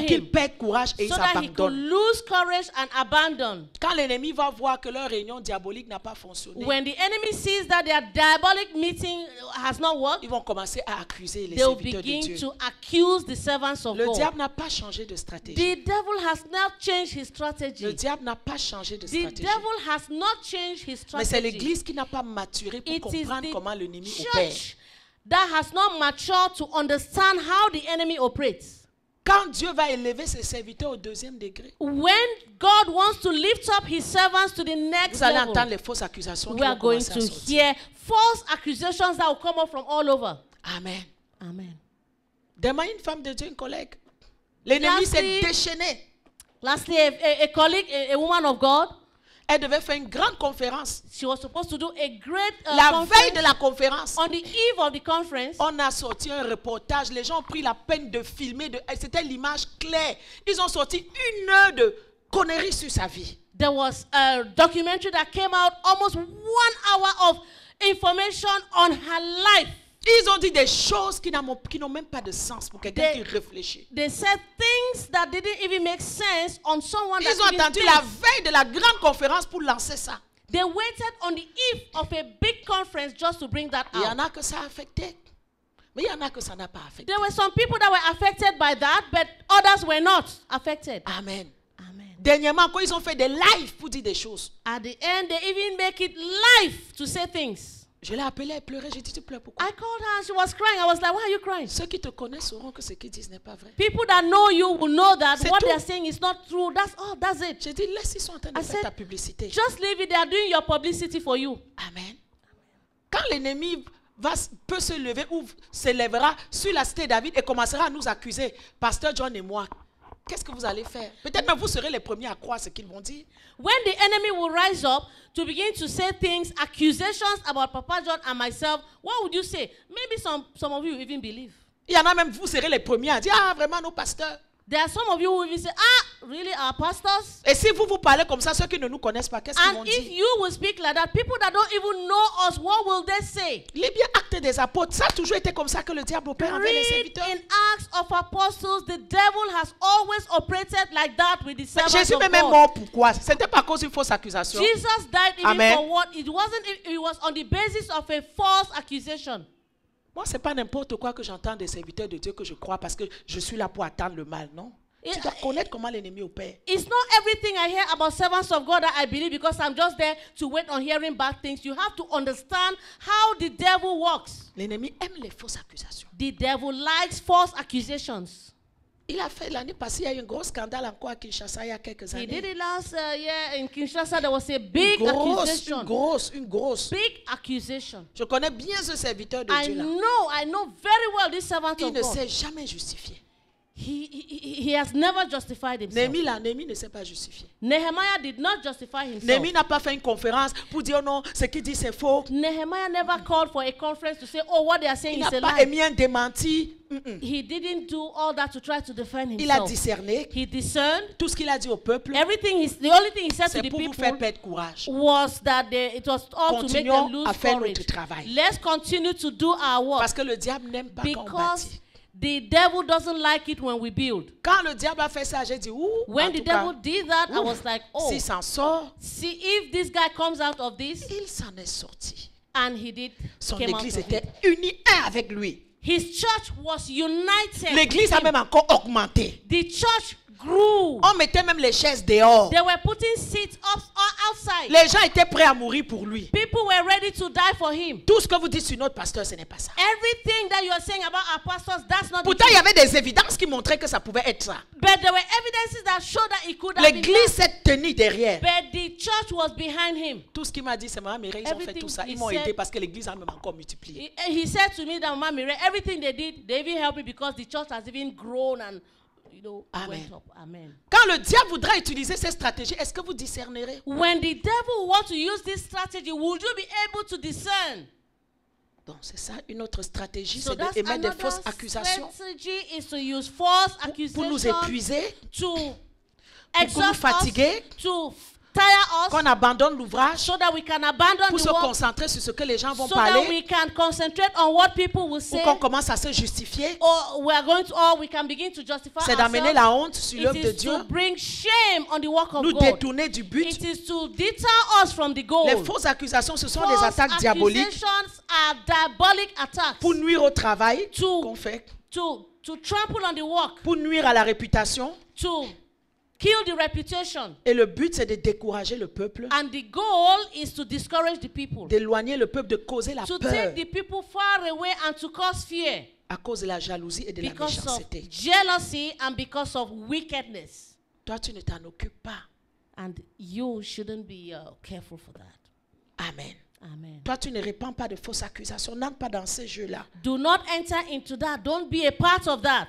qu'ils him perdent courage et ils so that he could abandonnent. lose courage and abandon. Quand l'ennemi va voir que leur réunion diabolique n'a pas fonctionné, When the enemy sees that their diabolic meeting has not worked, ils vont commencer à accuser les they will serviteurs de begin Dieu. to accuse the servants of Le God. diable n'a pas changé de stratégie. The devil has not changed his Le strategy. diable n'a pas changé de The stratégie. devil has not changed his Mais c'est strategy. l'église qui n'a pas maturé pour It is comprendre comment the l'ennemi opère. church that has not matured to understand how the enemy operates. Quand Dieu va élever ses serviteurs au 2e degré, When God wants to lift up his servants to the next vous allez level, entendre les fausses accusations qui we are vont going commencer à to sortir. hear false accusations that will come up from all over. Amen. Amen. Demain, une femme de Dieu, une collègue. L'ennemi s'est Lastly- déchaîné. Lastly, a colleague, a woman of God, Elle devait faire une grande conférence. she was supposed to do a great La conference. veille de la conférence, On the eve of the conference, on a sorti un reportage. Les gens ont pris la peine de filmer. C'était l'image claire. Ils ont sorti 1 heure de conneries sur sa vie. there was a documentary that came out, almost 1 hour of information on her life. Ils ont dit des choses qui n'ont même pas de sens pour quelqu'un qui réfléchit. They said things that didn't even make sense on someone Ils ont that even attendu thinks. la veille de la grande conférence pour lancer ça. They waited on the eve of a big conference just to bring that Il y en out. a que ça a affecté. Mais il y en a que ça n'a pas affecté. There were some people that were affected by that, but others were not affected. Amen. Amen. Dernièrement, quand ils ont fait des lives pour dire des choses, At the end, they even make it live to say things. je l'ai appelée, elle pleurait. J'ai dit, tu pleures pourquoi? I called her and she was crying. I was like, why are you crying? Ceux qui te connaissent sauront que ce qu'ils disent n'est pas vrai. People that know you will know that C'est what tout. they are saying is not true. That's all. That's it. J'ai dit, laisse, ils sont en train de I faire said, ta publicité. Just leave it. They are doing your publicity for you. Amen. Quand l'ennemi peut se lever ou s'élèvera sur la cité David et commencera à nous accuser, Pasteur John et moi, qu'est-ce que vous allez faire? Peut-être même vous serez les premiers à croire ce qu'ils vont dire. When the enemy will rise up to begin to say things, accusations about Papa John and myself, what would you say? Maybe some of you even believe. Il y en a même, vous serez les premiers à dire, ah, vraiment, nos pasteurs. There are some of you who even say, ah, really, our pastors? Et si vous parlez comme ça, ceux qui ne nous connaissent pas, qu'est-ce qu'ils vont And if dire? you will speak like that, people that don't even know us, what will they say? Les biens actes des apôtres, ça a toujours été comme ça que le diable opère envers les Read serviteurs. in Acts of Apostles, the devil has always operated like that with the Mais servants Jésus of même est God. mort pourquoi? Ce n'était pas à cause d'une fausse accusation. Jesus died even Amen. for what? It was on the basis of a false accusation. Moi, ce n'est pas n'importe quoi que j'entends des serviteurs de Dieu que je crois parce que je suis là pour attendre le mal, non? Tu dois connaître comment l'ennemi opère. It's not everything I hear about servants of God that I believe because I'm just there to wait on hearing bad things. You have to understand how the devil works. L'ennemi aime les fausses accusations. The devil likes false accusations. Il a fait l'année passée, il y a eu un gros scandale encore à Kinshasa il y a quelques He années. did it last year in Kinshasa. There was a big accusation. Une grosse. Big accusation. Je connais bien ce serviteur de Dieu là. I know very well this servant Il of ne God. s'est jamais justifié. He has never justified himself. Néhémie ne s'est pas justifié. Nehemiah did not justify himself. Néhémie n'a pas fait une conférence pour dire non, ce qu'il dit c'est faux. Nehemiah never called for a conference to say, oh, what they are saying Il is n'a a pas lie. émis un démenti. He didn't do all that to try to defend Il a himself. discerné. He discerned. Tout ce qu'il a dit au peuple, The only thing he said to c'est the pour vous faire people perdre courage. was that it was all to make them Continuons lose à faire courage. notre travail. Let's continue to do our work. Parce que le diable n'aime pas quand on Because bâtit. the devil doesn't like it when we build. Quand le diable a fait ça, j'ai dit, ouh, When en the tout cas, devil did that, I was like, oh, s'il s'en sort, see if this guy comes out of this, il s'en est sorti. and he did. Son Came out église of était it. unie un avec lui. His church was united. L'église a même encore augmenté. The church grew. On mettait même les chaises dehors. They were putting seats up outside. Les gens étaient prêts à mourir pour lui. People were ready to die for him. Tout ce que vous dites sur notre pasteur, ce n'est pas ça. Everything that you are saying about our pastors, that's not the Pourtant, il y truth. avait des évidences qui montraient que ça pouvait être ça. But there were evidences that showed that it could have been L'église that. s'est tenue derrière. But the church was behind him. Tout ce qu'il m'a dit, c'est Maman Mireille, ils ont fait Everything tout ça. he Ils m'ont said- aidé parce que l'église a même encore multiplié. He said to me that Mama Mire, everything they did, they even helped me because the church has even grown and Amen. went up. Amen. Quand le diable voudra utiliser ces stratégies, est-ce que vous discernerez? When the devil wants to use this strategy, would you be able to discern? Donc, c'est ça, une autre stratégie, So c'est that's d'émettre des another fausses accusations strategy is to use false pour nous accusations épuiser, to nous exhaust fatiguer, us, to tire us, qu'on abandonne l'ouvrage so that we can abandon pour the se work, concentrer sur ce que les gens vont so that parler we can concentrate on what people will ou say, qu'on commence à se justifier. or we can begin to justify C'est d'amener ourselves. la honte sur l'œuvre It de is Dieu, to bring shame on the work of nous God. détourner du but. It is to deter us from the goal. Les fausses accusations, ce sont des False attaques diaboliques accusations are diabolic attacks pour nuire au travail To- qu'on fait, to trample on the work, pour nuire à la réputation. to kill the reputation. Et le but, c'est de décourager le peuple, And the goal is to discourage the people, d'éloigner le peuple, de causer la to peur take the people far away and to cause fear à cause de la jalousie et de la because of méchanceté. jealousy and because of wickedness. Toi, tu ne t'en occupes pas. And you shouldn't be careful for that. Amen. Amen. Toi, tu ne répands pas de fausses accusations. N'entre pas dans ces jeux-là. Do not enter into that. Don't be a part of that.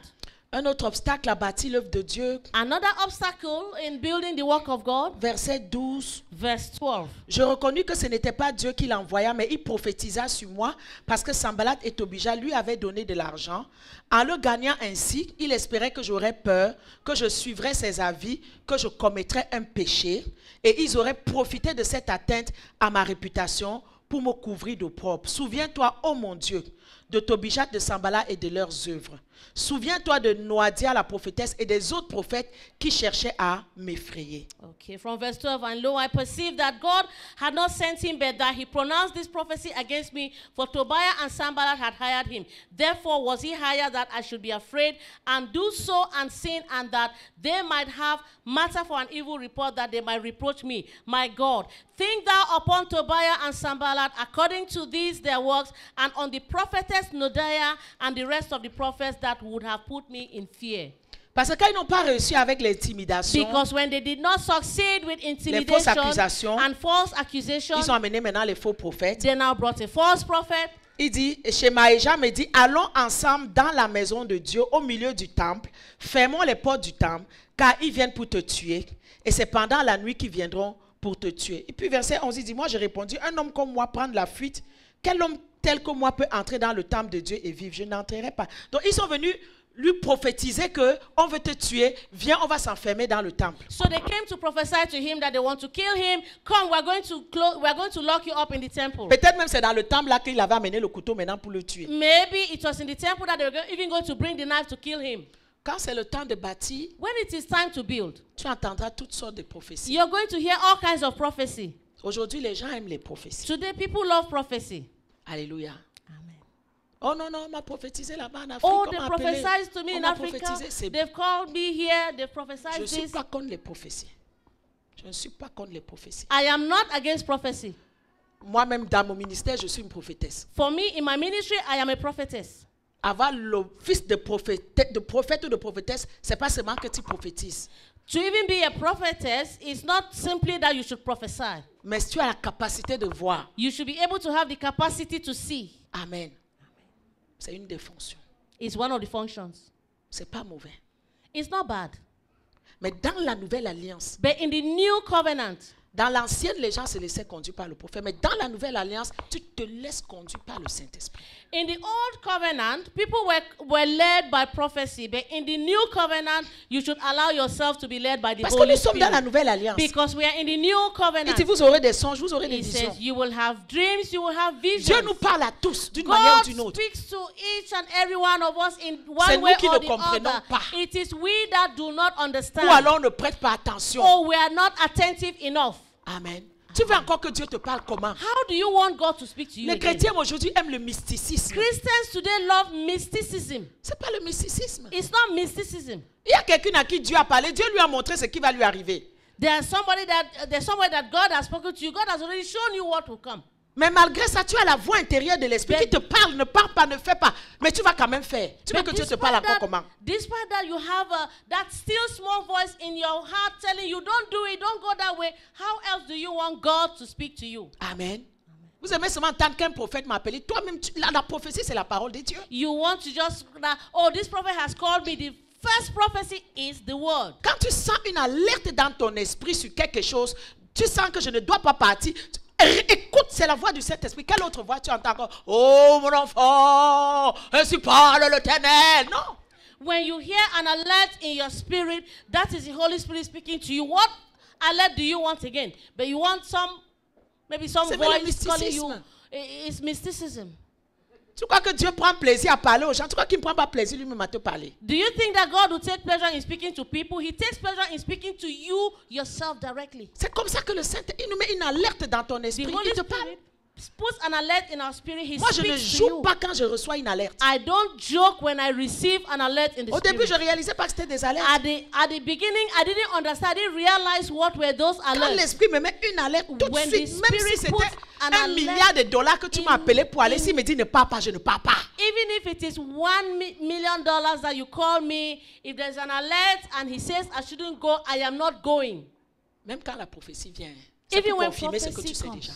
Un autre obstacle a bâti l'œuvre de Dieu. Another obstacle in building the work of God, Verset 12. verse 12. Je reconnus que ce n'était pas Dieu qui l'envoya, mais il prophétisa sur moi parce que Sanballat et Tobija lui avaient donné de l'argent. En le gagnant ainsi, il espérait que j'aurais peur, que je suivrais ses avis, que je commettrais un péché. Et ils auraient profité de cette atteinte à ma réputation pour me couvrir d'opprobre. Souviens-toi, ô mon Dieu, de Tobija, de Sanballat et de leurs œuvres. Souviens-toi de Noadia, la prophétesse, et des autres prophètes qui cherchaient à m'effrayer. Okay, from verse 12, and lo, I perceived that God had not sent him, but that he pronounced this prophecy against me, for Tobiah and Sanballat had hired him. Therefore was he hired that I should be afraid, and do so and sin, and that they might have matter for an evil report, that they might reproach me. My God, think thou upon Tobiah and Sanballat according to these their works, and on the prophetess Noadiah and the rest of the prophets that would have put me in fear. Parce que quand ils n'ont pas réussi avec l'intimidation, Because when they did not succeed with les fausses intimidation accusations, and false accusations, ils ont amené maintenant les faux prophètes. they now brought a false prophet. Il dit, Shemaïja me dit, allons ensemble dans la maison de Dieu, au milieu du temple, fermons les portes du temple, car ils viennent pour te tuer, et c'est pendant la nuit qu'ils viendront pour te tuer. Et puis verset 11, il dit, moi j'ai répondu, un homme comme moi prendre la fuite, quel homme tel que moi peut entrer dans le temple de Dieu et vivre? Je n'entrerai pas. Donc ils sont venus lui prophétiser que on veut te tuer, viens, on va s'enfermer dans le temple. So they came to prophesy to him that they want to kill him. Come, we're going to lock you up in the temple. Peut-être même c'est dans le temple là qu'il avait amené le couteau maintenant pour le tuer. Maybe it was in the temple that they were even going to bring the knife to kill him. Quand c'est le temps de bâtir, When it is time to build, tu entendras toutes sortes de prophéties. you're going to hear all kinds of prophecy. Aujourd'hui, les gens aiment les prophéties. Today, people love prophecy. Alléluia. Amen. Oh non, non, on m'a prophétisé là-bas en Afrique. Oh, on they m'a appelé. prophesied to me On in m'a Africa. prophétisé, c'est- They've called me here. They've Je prophesied ne suis this. pas contre les prophéties. Je ne suis pas contre les prophéties. I am not against prophecy. Moi-même, dans mon ministère, je suis une prophétesse. For me, in my ministry, I am a prophetess. Avoir le fils de prophète ou de prophétesse, c'est pas seulement que tu prophétises. To even be a prophetess is not simply that you should prophesy. Mais tu as la capacité de voir. You should be able to have the capacity to see. Amen. C'est une des fonctions. It's one of the functions. C'est pas mauvais. It's not bad. Mais dans la nouvelle alliance, But in the new covenant, dans l'ancienne, les gens se laissaient conduire par le prophète. Mais dans la nouvelle alliance, tu te laisses conduire par le Saint-Esprit. in the old covenant, people were led by prophecy. But in the new covenant, you should allow yourself to be led by the Parce que Holy nous sommes dans la Spirit. nouvelle alliance. Because we are in the new Il covenant. dit, vous aurez des songes, vous aurez des It visions. says you will have dreams, you will have Dieu visions. nous parle à tous d'une manière ou God d'une autre. speaks to each and every one of us in C'est one nous way qui or ne the comprenons other. pas. It is we that do not Ou understand. alors on ne prête pas attention. Or we are not attentive enough. Amen. Tu veux encore que Dieu te parle comment? How do you want God to speak to you Les again? chrétiens aujourd'hui aiment le mysticisme. Christians today love mysticism. C'est pas le mysticisme. It's not mysticism. Il y a quelqu'un à qui Dieu a parlé, Dieu lui a montré ce qui va lui arriver. There's somebody that God has spoken to you. God has already shown you what will come. Mais malgré ça, tu as la voix intérieure de l'esprit qui te parle, ne parle pas, ne fais pas. Mais tu vas quand même faire. Tu veux But que Dieu te parle encore comment? despite that, you have that still small voice in your heart telling you, don't do it, don't go that way. How else do you want God to speak to you? Amen. Vous aimez seulement entendre qu'un prophète m'a appelé. Toi-même, la prophétie, c'est la parole de Dieu. You want to just, oh, this prophet has called me. The first prophecy is the word. Quand tu sens une alerte dans ton esprit sur quelque chose, tu sens que je ne dois pas partir. Écoute, c'est la voix du Saint-Esprit. Quelle autre voix tu entends encore? Oh mon enfant, ainsi parle l'Éternel. Non. When you hear an alert in your spirit, that is the Holy Spirit speaking to you. What alert do you want again? But you want maybe some C'est voice le calling you. mysticisme. It's mysticism. Tu crois que Dieu prend plaisir à parler aux gens? Tu crois qu'il ne prend pas plaisir lui-même à te parler? Do you think that God will take pleasure in speaking to people? He takes pleasure in speaking to you yourself directly. C'est comme ça que le Saint, il nous met une alerte dans ton The esprit. Holy Il te parle. Spirit puts an alert in our spirit. He Moi, je ne speaks to joue you. pas quand je reçois une alerte. I don't joke when I receive an alert in the Au début, je spirit. ne réalisais pas que c'était des alertes. At the beginning, I didn't understand. I didn't realize what were those Quand alerts. l'esprit me met une alerte, tout de When suite, the même si Spirit puts c'était an 1 alert milliard de dollars que tu m'as appelé pour aller, s'il me dit ne pars pas, je ne pars pas. Even if it is $1 million that you call me, if there's an alert and he says I shouldn't go, I am not going. Même quand la prophétie vient, ça peut Even when confirmer ce que prophecy tu sais comes, déjà.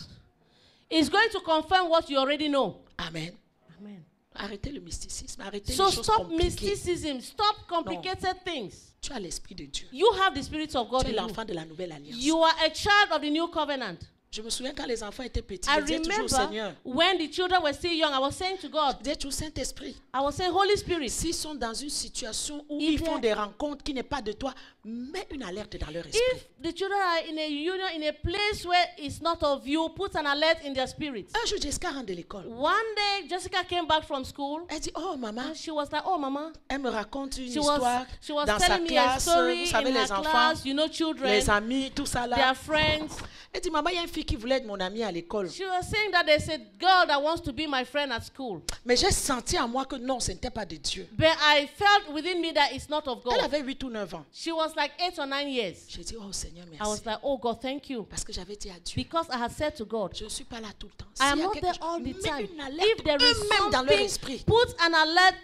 it's going to confirm what you already know. Amen. Amen. Arrêtez le mysticisme, arrêtez So les choses stop compliquées. mysticism, stop complicated things. Tu as l'esprit de Dieu. You have the Spirit of God Tu es in you. l'enfant de la nouvelle alliance. You are a child of the new covenant. Je me souviens quand les enfants étaient petits, I je disais toujours au remember Seigneur, when the children were still young, I was saying to God, je disais toujours Saint-Esprit, I was saying, Holy Spirit, s'ils sont dans une situation où If ils font they- des rencontres qui n'est pas de toi, mets une alerte dans leur esprit. if the children are in a union, in a place where it's not of you, put an alert in their spirit. Un jour, Jessica rentre de l'école. One day, Jessica came back from school, Elle dit, oh maman, and she was like, oh, Mama. elle me raconte une She histoire was dans sa telling me a classe, story vous savez, in her les enfants, class, you know, children, les amis, tout ça là. their friends. Elle dit, maman, il y a une fille qui voulait être mon amie à l'école. She was saying that there's a girl that wants to be my friend at school. Mais j'ai senti en moi que non, ce n'était pas de Dieu. But I felt within me that it's not of Elle God. avait 8 ou 9 ans. She was like 8 or 9 years. J'ai dit, oh Seigneur, I was merci. like, oh God, thank you. Parce que j'avais dit à Dieu, Because I had said to God, je ne suis pas là tout le temps. I am S'il y a not quelque there chose, all the mets time. une alerte If there is eux-mêmes dans leur something, esprit put an alert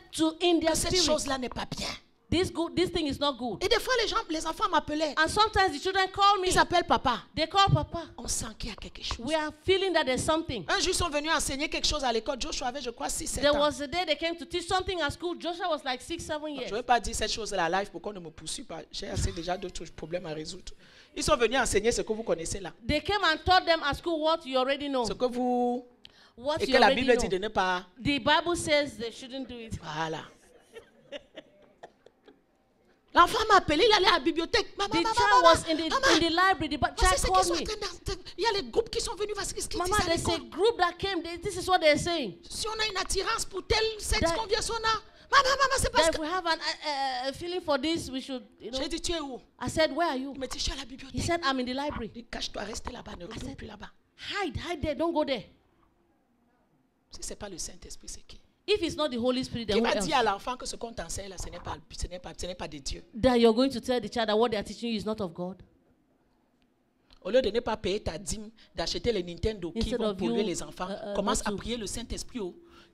in their que cette spirit. chose-là n'est pas bien. this thing is not good. Et des fois, les enfants m'appelaient. And sometimes the children call me. Ils appellent papa. They call Papa. On sent qu'il y a quelque chose. We are feeling that there's something. Un jour, ils sont venus enseigner quelque chose à l'école. Joshua avait, je crois, 6-7 There ans. was a day they came to teach something at school. Joshua was like 6-7 years. Je ne veux pas dire cette chose-là live pour qu'on ne me poursuive pas. J'ai assez déjà d'autres problèmes à résoudre. Ils sont venus enseigner ce que vous connaissez là. They came and taught them at school what you already know. Ce que vous... What Et you que la already Bible know. dit de ne pas... The Bible says they shouldn't do it. Voilà. L'enfant m'a appelé, il allait à la bibliothèque. Maman, The maman, child maman, was in the maman. library. The Voici child ce qu'ils called sont en me. train de... Il y a les groupes qui sont venus. Voici ce qu'ils Mama, disent à there's a l'école. group that came. This is what they're saying. Si on a une attirance pour tel sexe, That- combien son a? Maman, c'est parce That que... if we have a feeling for this, we should, J'ai dit, tu es où? I said, where are you? Il m'a dit, je suis à la He bibliothèque. said, I'm in the library. Il dit, cache-toi, reste là-bas, ne retourne said- plus là-bas. Hide there. Don't go there. Si ce n'est pas le Saint-Esprit, c'est qui? If it's not the Holy Spirit, Qui then who va else? dire à l'enfant que ce qu'on t'enseigne là, ce n'est pas de Dieu. That you're going to tell the child that what they are teaching you is not of God. Au lieu de ne pas payer ta dîme, d'acheter les Nintendo qui Instead vont of polluer you, les enfants, not commence à to- prier le Saint-Esprit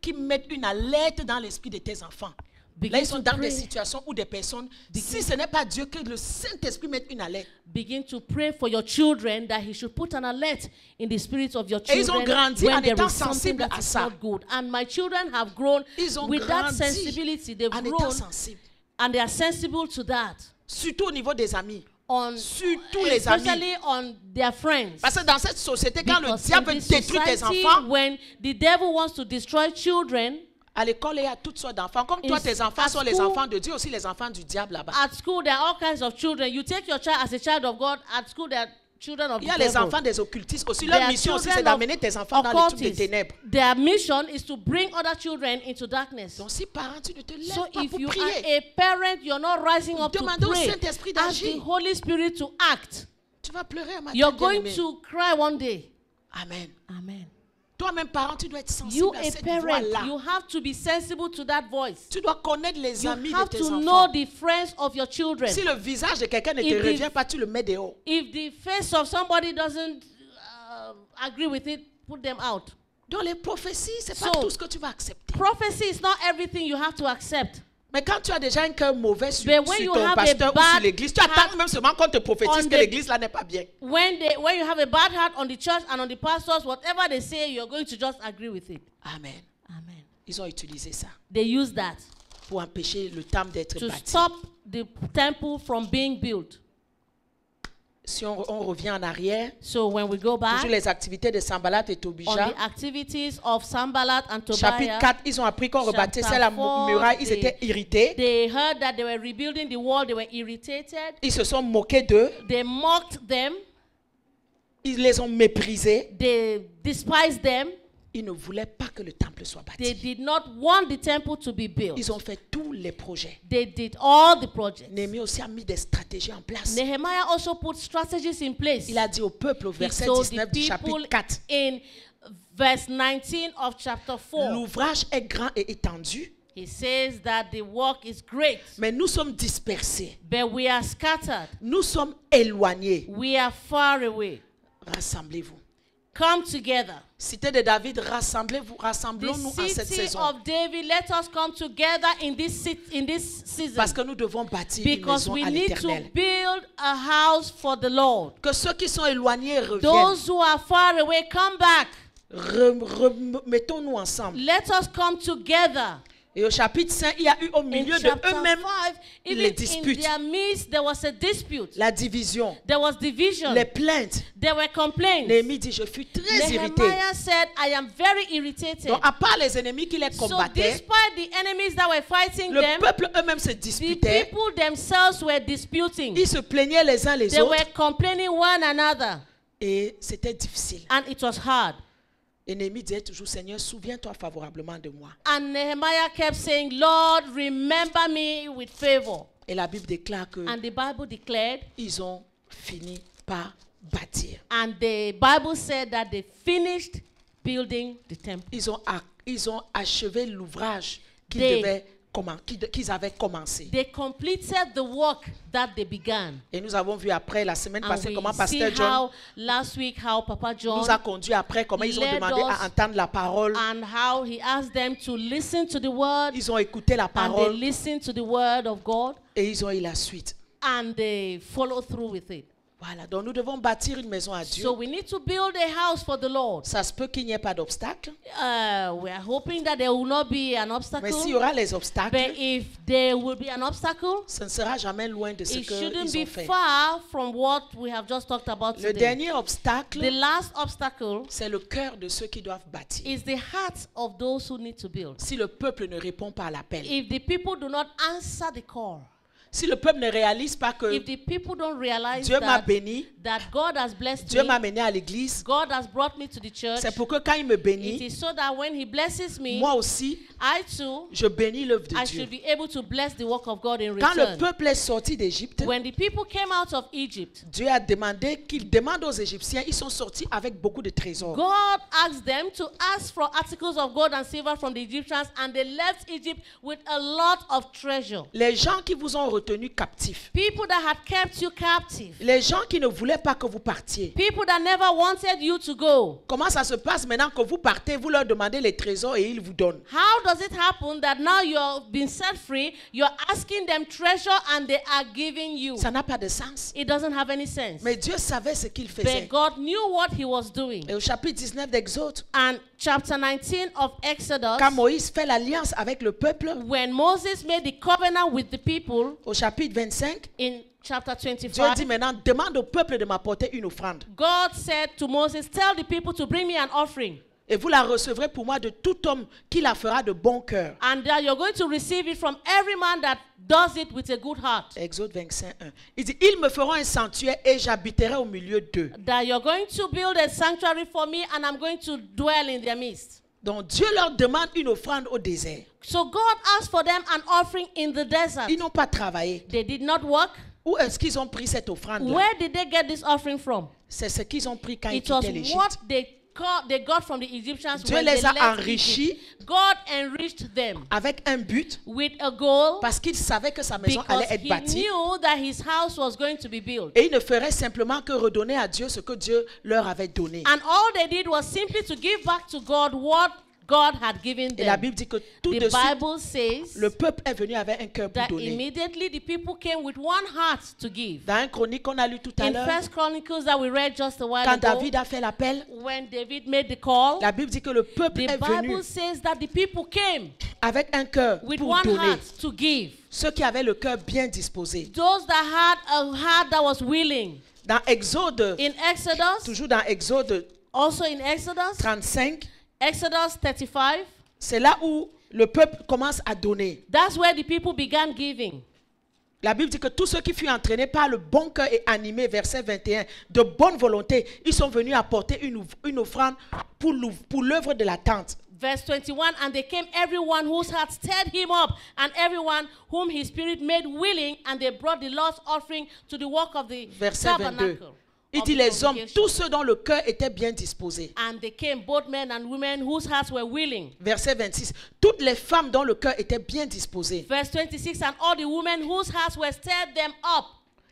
qui mette une alerte dans l'esprit de tes enfants. Begin Là, ils sont to dans pray. des situations où des personnes, si ce n'est pas Dieu, que le Saint-Esprit mette une alerte. Begin to pray for your children that he should put an alert in the spirits of your Et ils ont children grandi when en there étant is something sensibles that à is ça. not good. And my children have grown Ils ont with that grandi sensibility. They've en étant grown sensibles. and they are sensible to that. Surtout au niveau des amis. On, Surtout les amis. especially on their friends. Parce que dans cette société, quand le Because diable in this détruit tes society, enfants, when the devil wants to destroy children, à l'école, il y a toutes sortes d'enfants. Comme toi, In- tes enfants at sont les school- enfants de Dieu, aussi les enfants du diable là-bas. at school there are all kinds of children. You take your child as a child of God. At school there are children of Il the y a les devil. enfants des occultistes aussi. There Leur are mission aussi, children c'est d'amener tes enfants dans les trucs des occultists. ténèbres. Their mission is to bring other children into darkness. Donc, si parent, tu ne te lèves So pas if pour you prier, are a parent, you're not rising up to demandez au pray. Saint-Esprit Ask the d'agir. Holy Spirit to act. Tu vas pleurer un matin. You're going bien-aimé. to cry one day. Amen. Amen. Toi-même, parent, tu dois être sensible You, à a cette parent, voix-là. you have to be sensible to that voice. Tu dois connaître les You amis de have tes to know enfants. the friends of your children. Si le visage de quelqu'un ne If te the- revient pas, tu le mets dehors. If the face of somebody doesn't agree with it, put them out. Dans les prophéties, c'est pas So, tout ce que tu vas accepter. Prophecy is not everything you have to accept. Mais quand tu as déjà un cœur mauvais sur, But when sur you ton have a pasteur ou bad sur l'église, tu attends heart même seulement qu'on te prophétise on que the- l'église là n'est pas bien. When you have a bad heart on the church and on the pastors, whatever they say, you're going to just agree with it. Amen. Amen. Ils ont utilisé ça They use that pour empêcher le temple d'être to bâti. stop the temple from being built. Si on revient en arrière, So when we go back toujours les activités de Sambalat et on Tobija, the activities of Sambalat and chapitre Tobiah, 4, ils ont appris qu'on rebâtissait la Chapter 4, muraille, ils they- étaient irrités, they heard that they were rebuilding the wall, they were irritated, ils se sont moqués d'eux, they mocked them, ils les ont méprisés, they despised them, ils ne voulaient pas que le temple soit they bâti. did not want the temple to be built. Ils ont fait tous les projets. They did all the projects. Néhémie aussi a mis des stratégies en place. Nehemiah also put strategies in place. Il a dit au peuple au He verset told 19 the du people chapitre 4, in verse 19 of chapter 4. l'ouvrage est grand et étendu, He says that the work is great, mais nous sommes dispersés. but we are scattered. Nous sommes éloignés. We are far away. Rassemblez-vous. Come together. Cité de David, rassemblez-vous, The rassemblons-nous en cette city saison. of David, let us come together in this season. Parce que nous devons bâtir une Because maison we à need to l'Éternel. build a house for the Lord. Que ceux qui sont éloignés reviennent. Those who are far away, come back. Mettons-nous ensemble. Let us come together. Et au chapitre 5, il y a eu au In milieu de chapter eux-mêmes 5, les even in disputes, their midst, there was a dispute. la division, There was division. les plaintes. There were complaints. Néhémie dit, je fus très irrité. Nehemiah said, I am very irritated. Donc, à part les ennemis qui les So combattaient, despite the enemies that were fighting le them, peuple eux-mêmes se the disputaient. people themselves were disputing. Ils se plaignaient les uns les They autres. were complaining one another. Et c'était difficile. And it was hard. Et Néhémie disait toujours, Seigneur, souviens-toi favorablement de moi. And Nehemiah kept saying, Lord, remember me with favor. Et la Bible déclare que And the Bible declared, ils ont fini par bâtir. and the Bible said that they finished building the temple. Ils ont achevé l'ouvrage qu'ils They devaient qu'ils avaient commencé. They completed the work that they began. Et nous avons vu après, la semaine And passée, we comment see Pasteur John how last week how Papa John nous a conduit après, comment ils ont led demandé us à entendre la parole. and how he asked them to listen to the word, Ils ont écouté la and they parole listened to the word of God, et ils ont eu la suite. and they followed through with it. Voilà, donc nous devons bâtir une maison à Dieu. So we need to build a house for the Lord. Ça se peut qu'il n'y ait pas d'obstacle, We are hoping that there will not be an mais obstacle. s'il y aura les But obstacles, if there will be an obstacle, ce ne sera jamais loin de ce it shouldn't qu'ils be ont fait. far from what we have just talked about Le today. dernier obstacle, The last obstacle c'est le cœur de ceux qui doivent bâtir. is the hearts of those who need to build. Si le peuple ne répond pas à l'appel, If the people do not answer the call, si le peuple ne réalise pas que if the people don't realize Dieu m'a that, béni, that God has blessed Dieu me, m'a mené à l'église, God has brought me to the church, c'est pour que quand il me it bénit, is so that when He blesses me, moi aussi, I too, je bénis l'œuvre de I Dieu. should be able to bless the work of God in Quand le return. peuple est sorti d'Égypte, When the people came out of Egypt, Dieu a demandé qu'ils demandent aux Égyptiens, ils sont sortis avec beaucoup de trésors. God asked them to ask for articles of gold and silver from the Egyptians, and they left Egypt with a lot of treasure. Les gens qui vous ont retenu captifs, People that had kept you captive, les gens qui ne voulaient pas que vous partiez. people that never wanted you to go. Comment ça se passe maintenant que vous partez, vous leur demandez les trésors et ils vous donnent. How does it happen that now you've been set free, you're asking them treasure and they are giving you? Ça n'a pas de sens. It doesn't have any sense. Mais Dieu savait ce qu'il faisait. But God knew what He was doing. Et au chapitre 19 d'Exode, And chapter 19 of Exodus, quand Moïse fait l'alliance avec le peuple, when Moses made the covenant with the people, au chapitre 25, in chapter Dieu 25, dit maintenant, demande au peuple de m'apporter une offrande. God said to Moses, tell the people to bring me an offering, Et vous la recevrez pour moi de tout homme qui la fera de bon cœur. and that you're going to receive it from every man that does it with a good heart. Exode 25, 1. Il dit, ils me feront un sanctuaire et j'habiterai au milieu d'eux. That you're going to build a sanctuary for me, and I'm going to dwell in their midst. Donc Dieu leur demande une offrande au désert. So God asked for them an offering in the desert. Ils n'ont pas travaillé. They did not work. Où est-ce qu'ils ont pris cette offrande-là? Where did they get this offering from? C'est ce qu'ils ont pris quand ils It was quittaient l'Égypte. what they got from the Egyptians Dieu when les they a left enrichis Egypt. God enriched them avec un but, with a goal, parce qu'il savait que sa maison because allait être He bâtie. knew that His house was going to be built. Et ils ne feraient simplement que redonner à Dieu ce que Dieu leur avait donné. And all they did was simply to give back to God what God had given Et la them. Bible dit que tout The de suite, Bible says le peuple est venu avec un cœur pour that donner. immediately the people came with one heart to give. Dans un chronique qu'on a lu tout à In l'heure, First Chronicles that we read just a while quand ago, David a fait l'appel, when David made the call, la Bible dit que le peuple the est venu Bible says that the people came avec un cœur with pour one donner. heart to give. Ceux qui avaient le cœur bien disposé. Those that had a heart that was willing. Dans Exode, In Exodus, toujours dans Exode also in Exodus, 35, Exodus 35, c'est là où le peuple commence à donner. that's where the people began giving. La Bible dit que tous ceux qui furent entraînés par le bon cœur et animés, verset 21, de bonne volonté, ils sont venus apporter une offrande pour l'œuvre de la tente. Verse 21, and they came everyone whose heart stirred him up, and everyone whom his spirit made willing, and they brought the Lord's offering to the work of the Verset 22. tabernacle. Il of dit the les hommes, congregation. tous ceux dont le cœur était bien disposé. And they came, both men and women whose hearts were willing. Verset 26. Toutes les femmes dont le cœur était bien disposé. Verse 26, and all the women whose hearts were stirred them up.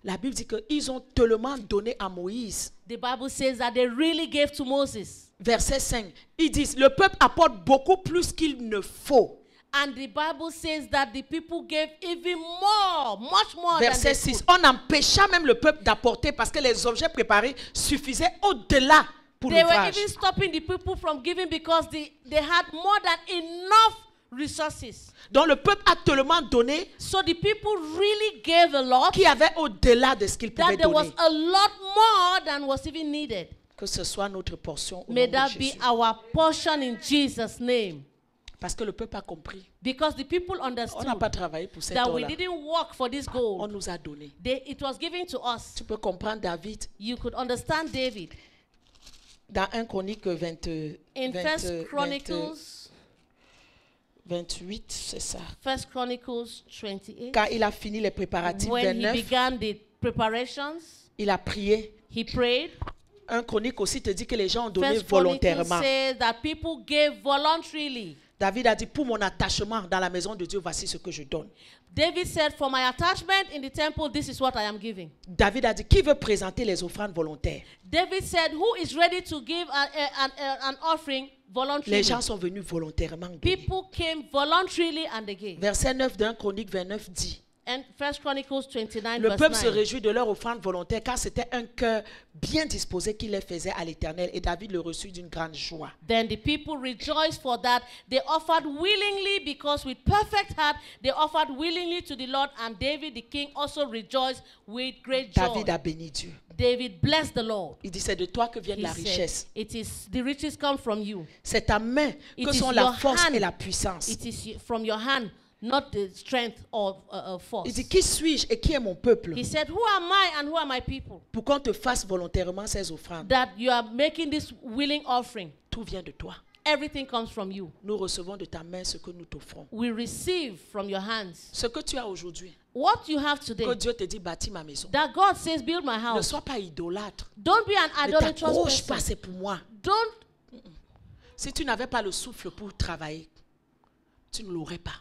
La Bible dit qu'ils ont tellement donné à Moïse. The Bible says that they really gave to Moses. Verset 5. Ils disent, le peuple apporte beaucoup plus qu'il ne faut. And the Bible says that the people gave even more, much more Verset than they 6. could. On empêcha même le peuple d'apporter parce que les objets préparés suffisaient au-delà pour They were l'ouvrage. even stopping the people from giving because they had more than enough resources. Donc le peuple a tellement donné So the people really gave a lot, qu'il y avait au-delà de ce qu'il that pouvait there was donner. a lot more than was even needed. Que ce soit notre portion au May nom de that be Jésus. our portion in Jesus' name. Parce que le peuple a compris. Because the people On n'a understood pas travaillé pour cette that we heure-là. didn't work for this On gold. nous a donné. It was given to us. Tu peux comprendre David You could understand David. dans 1 Chronique 20, In 20, First Chronicles, 28, c'est ça. First Chronicles 28, Quand il a fini les préparatifs, when he 29, began the preparations, il a prié. he prayed. 1 Chronique aussi te dit que les gens ont donné First Chronicles volontairement. says that people gave voluntarily. David a dit, pour mon attachement dans la maison de Dieu, voici ce que je donne. David said, for my attachment in the temple, this is what I am giving. David a dit, qui veut présenter les offrandes volontaires? David said, who is ready to give an offering voluntarily? Les gens sont venus volontairement donner. People came voluntarily and they gave. Verset 9 d'un Chronique 29 dit, And 1 Chronicles 29 le verse peuple se 9. réjouit de leur offrande volontaire car c'était un cœur bien disposé qui les faisait à l'Éternel et David le reçut d'une grande joie. Then the people rejoiced for that. They offered willingly because with perfect heart they offered willingly to the Lord, and David the king also rejoiced with great joy. David a béni Dieu. David blessed the Lord. Il dit, c'est de toi que vient He la said, richesse. it is the riches come from you. C'est ta main It que is sont la your force hand. et la puissance. It is from your hand, not the strength or force. Il dit, qui suis-je et qui est mon peuple He said, who am I and who are my people? pour qu'on te fasse volontairement ces offrandes? That you are making this willing offering. Tout vient de toi. Everything comes from you. Nous recevons de ta main ce que nous t'offrons. We receive from your hands. Ce que tu as aujourd'hui, What you have today, que Dieu te dit, bâtis ma maison. that God says, build my Ne house. sois pas idolâtre. Don't be an Ne idolatrous t'accroche pas, person. c'est pour moi. Don't. Si tu n'avais pas le souffle pour travailler, tu ne l'aurais pas.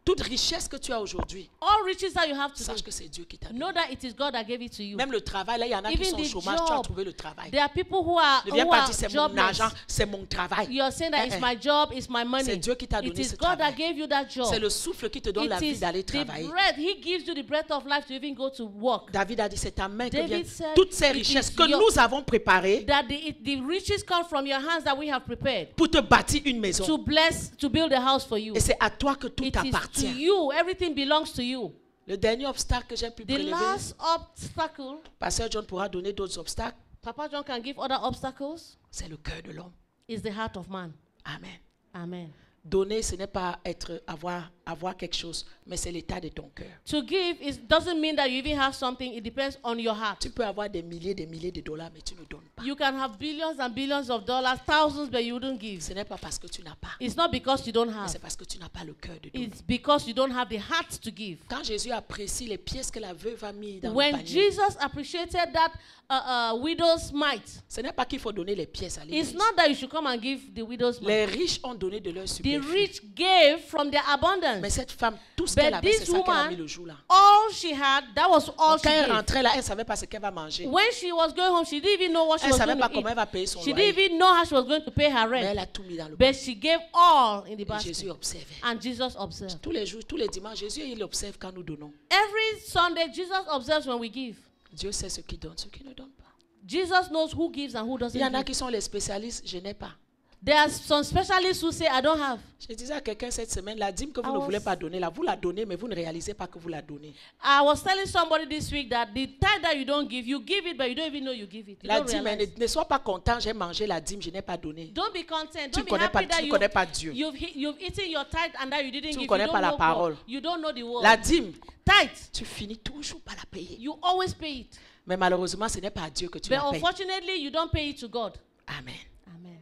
Toute richesse que tu as aujourd'hui, All riches that you have today, sache que c'est Dieu qui t'a donné. know that it is God that gave it to you. Même le travail, là, il y en a qui Even sont au the chômage, tu as job. trouvé le travail. There are people who are, Ne viens pas dire c'est mon jobless. argent, c'est mon travail. You are saying that it's my job, it's my money. C'est Dieu qui t'a It donné is ce God that travail. gave you that job. C'est le souffle qui te donne la It vie is d'aller the travailler. breath. He gives you the breath of life to even go to work. David a dit, c'est ta main que David viennent said, toutes ces it richesses is que your- nous avons préparées That the riches come from your hands that we have prepared pour te bâtir une maison. to bless, to build a house for you. Et c'est à toi que tout It is to appartient. you. Everything belongs to you. Le dernier obstacle que j'ai pu The prélever, last obstacle, Pasteur John pourra donner d'autres obstacles, Papa John can give other obstacles, c'est le cœur de l'homme. is the heart of man. Amen. Amen. Donner, ce n'est pas avoir quelque chose, mais c'est l'état de ton cœur. To give doesn't mean that you even have something. It depends on your heart. Tu peux avoir des milliers de dollars, mais tu ne donnes pas. You can have billions and billions of dollars, thousands, but you wouldn't give. Ce n'est pas parce que tu n'as pas, It's not because you don't mais have. c'est parce que tu n'as pas le cœur de donner. It's because you don't have the heart to give. Quand Jésus apprécie les pièces que la veuve a mises dans le When panier, Jesus appreciated that widow's mite, ce n'est pas qu'il faut donner les pièces à it's l'église. not that you should come and give the widow's Les mite. riches ont donné de leur The superflu. rich gave from their Mais abundance. cette femme, tout ce But qu'elle avait, c'est this ça qu'elle a woman, mis le jour là. all she had, that was all Donc, she quand elle gave. rentrait là, elle ne savait pas ce qu'elle va manger. When she was going home, she didn't even know what she Elle ne was savait going pas to comment elle eat. va payer son She loyer. didn't even know how she was going to pay her Mais rent. elle a tout mis dans le But she gave all in the Et basket. Jésus observait. And Jesus observed. Tous les jours, tous les dimanches, Jésus, il observe quand nous donnons. Every Sunday, Jesus observes when we give. Dieu sait ce qui donne, ce qui ne donne pas. Jesus knows who gives and who doesn't Il y en a give. qui sont les spécialistes, je n'ai pas. There are some specialists who say, I don't have. Je disais à quelqu'un cette semaine, la dîme que vous I ne was- voulez pas donner, là, vous la donnez, mais vous ne réalisez pas que vous la donnez. I was telling somebody this week that the tithe that you give it, but you don't even know you give it. You La don't dîme, realize. ne sois pas content, j'ai mangé la dîme, je n'ai pas donné. Don't be content. Tu Don't be connais pas- happy that tu connais pas Dieu. you've eaten your tithe and that you didn't Tu give. connais You pas don't la know parole. God. You don't know the word. La dîme, Tithe, tu finis toujours par la payer. you always pay it. Mais malheureusement, ce n'est pas à Dieu que tu But la payes. unfortunately, you don't pay it to God. Amen. Amen.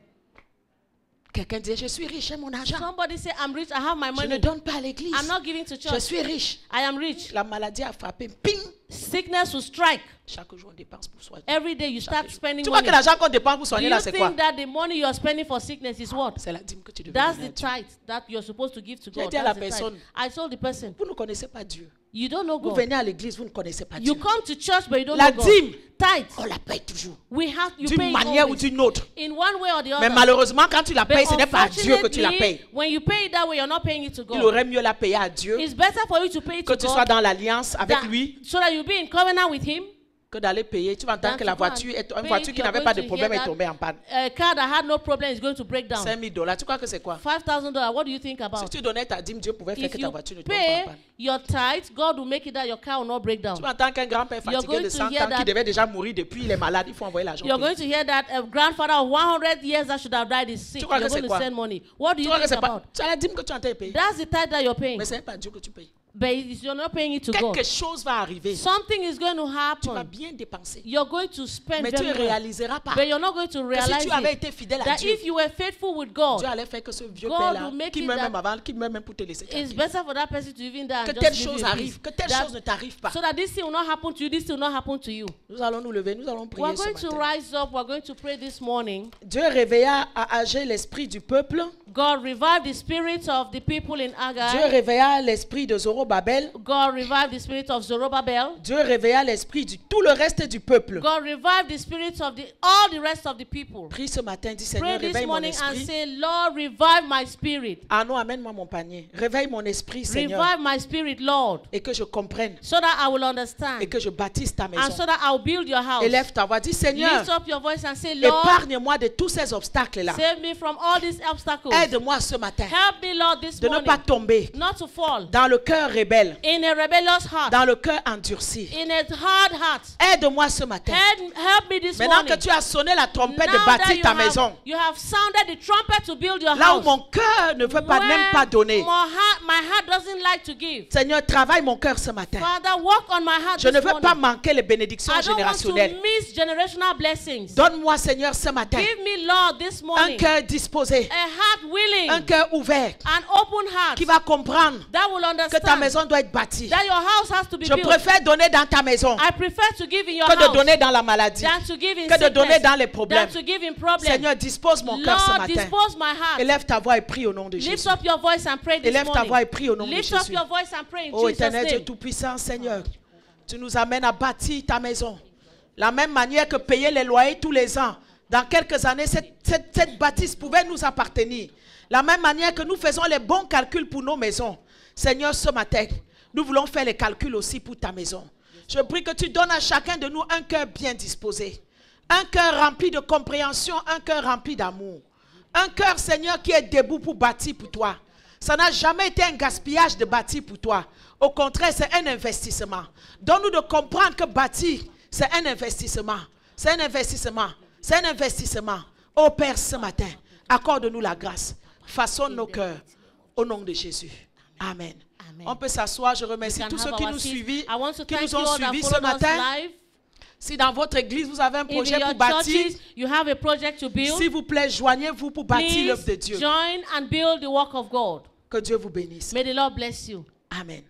Quelqu'un dit, je suis riche, j'ai mon argent. Somebody say, I'm rich, I have my Je ne money. donne pas à l'église. I'm not giving to Je church. suis riche. I am rich. La maladie a frappé. Ping! Sickness will strike. Chaque jour, on dépense pour soigner. Every day you Chaque start jour. spending Tu vois money. que l'argent qu'on dépense pour Do soigner you là, c'est quoi? think that the money you are spending for sickness is what? C'est la dîme que tu devais That's donner the à Dieu. tithe that you're supposed to give to J'ai God. dit à la That's the tithe. personne, I told the person, vous ne connaissez pas Dieu. you don't know Vous God. venez à l'église, vous ne connaissez pas Dieu. You come to church, but you don't La know God. dîme, Tithe, on la paye toujours. you D'une pay it manière ou always. d'une autre. In one way or the Mais other. malheureusement, quand tu la But payes, ce n'est pas à Dieu que tu la unfortunately, payes. when you pay it that way, you're not paying it to Il God. aurait mieux la payer à Dieu It's better for you to pay it que to tu sois God dans l'alliance avec than- lui so that you be in covenant with Him. que d'aller payer. Tu vas entendre Than que to la go and voiture, une pay voiture it, qui you're n'avait going pas de to problème hear est that tombée en panne. A car that had no problem is going to break down. 5 000 $. Tu crois que c'est quoi? $5,000. What do you think Si about? tu donnais ta dîme, Dieu pouvait faire If que ta you voiture ne tombe pas en pay panne. your tithe, God will make it that your car will not break down. Tu vas entendre qu'un grand-père You're fatigué going de to 100 hear ans qui that- devait déjà mourir depuis, il est malade, il faut envoyer l'argent. You're payer. going to hear that a grandfather of 100 years that should have died is sick. Tu crois You're que c'est going to quoi? send money. What do Tu you vois que think c'est pas. about? Tu as la dîme que tu es en train de payer. That's the tithe that you're paying. Mais ce n'est pas Dieu que tu payes. But you're not paying it to God. Quelque chose va arriver. Something is going to Tu vas happen. bien dépenser. You're going to spend Mais tu ne very well. réaliseras pas But you're not going to que si realize tu avais it. été fidèle à That Dieu, if you were faithful with God, Dieu allait faire que ce vieux God père-là, will make qui it meurt that- même avant, qui meurt même pour te laisser it's tranquille. better for that person to even die and Que just telle leave chose you in arrive, peace. que telle That- chose ne t'arrive pas. So that this thing will not happen to you, this thing will not happen to you. Nous allons nous lever, nous allons We're prier ce going to matin. rise up, we're going to pray this morning. Dieu réveilla à Agé l'esprit du peuple God revived the spirit of the people in Dieu Haggai. réveilla l'esprit de Zorobabel. God revived the spirit of Zerubbabel. Dieu réveilla l'esprit de tout le reste du peuple. God revived the spirits of all the rest of the people. Prie ce matin, dis Pray Seigneur, this réveille mon morning and esprit. say, Lord, revive my spirit. Ah non, amène-moi mon panier. Réveille mon esprit, Seigneur. Revive my spirit, Lord, Et que je comprenne. so that I will understand Et que je bâtisse ta and maison. so that I will build your house. Élève ta voix. Dis Seigneur, Lift up your voice and say, Lord, épargne-moi de tous ces obstacles-là. save me from all these obstacles. Aide-moi ce matin Help me, Lord, this de ne morning pas tomber not to fall dans le cœur rebelle, in a rebellious heart, dans le cœur endurci. in a hard heart. Aide-moi ce matin. Help me this Maintenant morning. que tu as sonné la trompette Now de that bâtir ta maison, you have sounded the trumpet to build your là où house, mon cœur ne veut pas, n'aime pas donner. my heart doesn't like to give. Seigneur, travaille mon cœur ce matin. Father, work on my heart Je ne this veux pas morning. manquer les bénédictions I don't want to générationnelles. miss generational blessings. Donne-moi, Seigneur, ce matin, Give me, Lord, this un morning, cœur disposé, a heart willing, un cœur ouvert, an open heart qui va comprendre that will que ta understand maison doit être bâtie. that your house has to be Je built. préfère donner dans ta maison I prefer to give in your que de house donner dans la maladie, than to give in que de donner sickness, dans les problèmes. than to give in problems. Seigneur, dispose mon cœur ce Lord, matin. dispose my heart. Élève ta voix et prie au nom de Lift Jésus. up your voice and pray this Élève ta morning. voix et prie au nom de Lift up Jésus. your voice and pray in Oh Jesus' éternel Dieu name. Tout-Puissant, Seigneur, tu nous amènes à bâtir ta maison. La même manière que payer les loyers tous les ans. Dans quelques années, cette bâtisse pouvait nous appartenir. La même manière que nous faisons les bons calculs pour nos maisons. Seigneur, ce matin, nous voulons faire les calculs aussi pour ta maison. Je prie que tu donnes à chacun de nous un cœur bien disposé. Un cœur rempli de compréhension, un cœur rempli d'amour. Un cœur, Seigneur, qui est debout pour bâtir pour toi. Ça n'a jamais été un gaspillage de bâtir pour toi. Au contraire, c'est un investissement. Donne-nous de comprendre que bâtir, c'est un investissement. C'est un investissement. C'est un investissement. Ô Père, ce matin, accorde-nous la grâce. Façonne nos cœurs. Au nom de Jésus. Amen. Amen. On peut s'asseoir. Je We remercie can tous ceux have qui our nous seats. suivent, I want to qui thank nous you ont all that suivis ce followed us matin. live. Si dans votre église, vous avez un If in projet your pour bâtir, churches you have a project to build, s'il vous plaît, joignez-vous pour bâtir l'œuvre de please Dieu. join and build the work of God. Que Dieu vous bénisse. May the Lord bless you. Amen.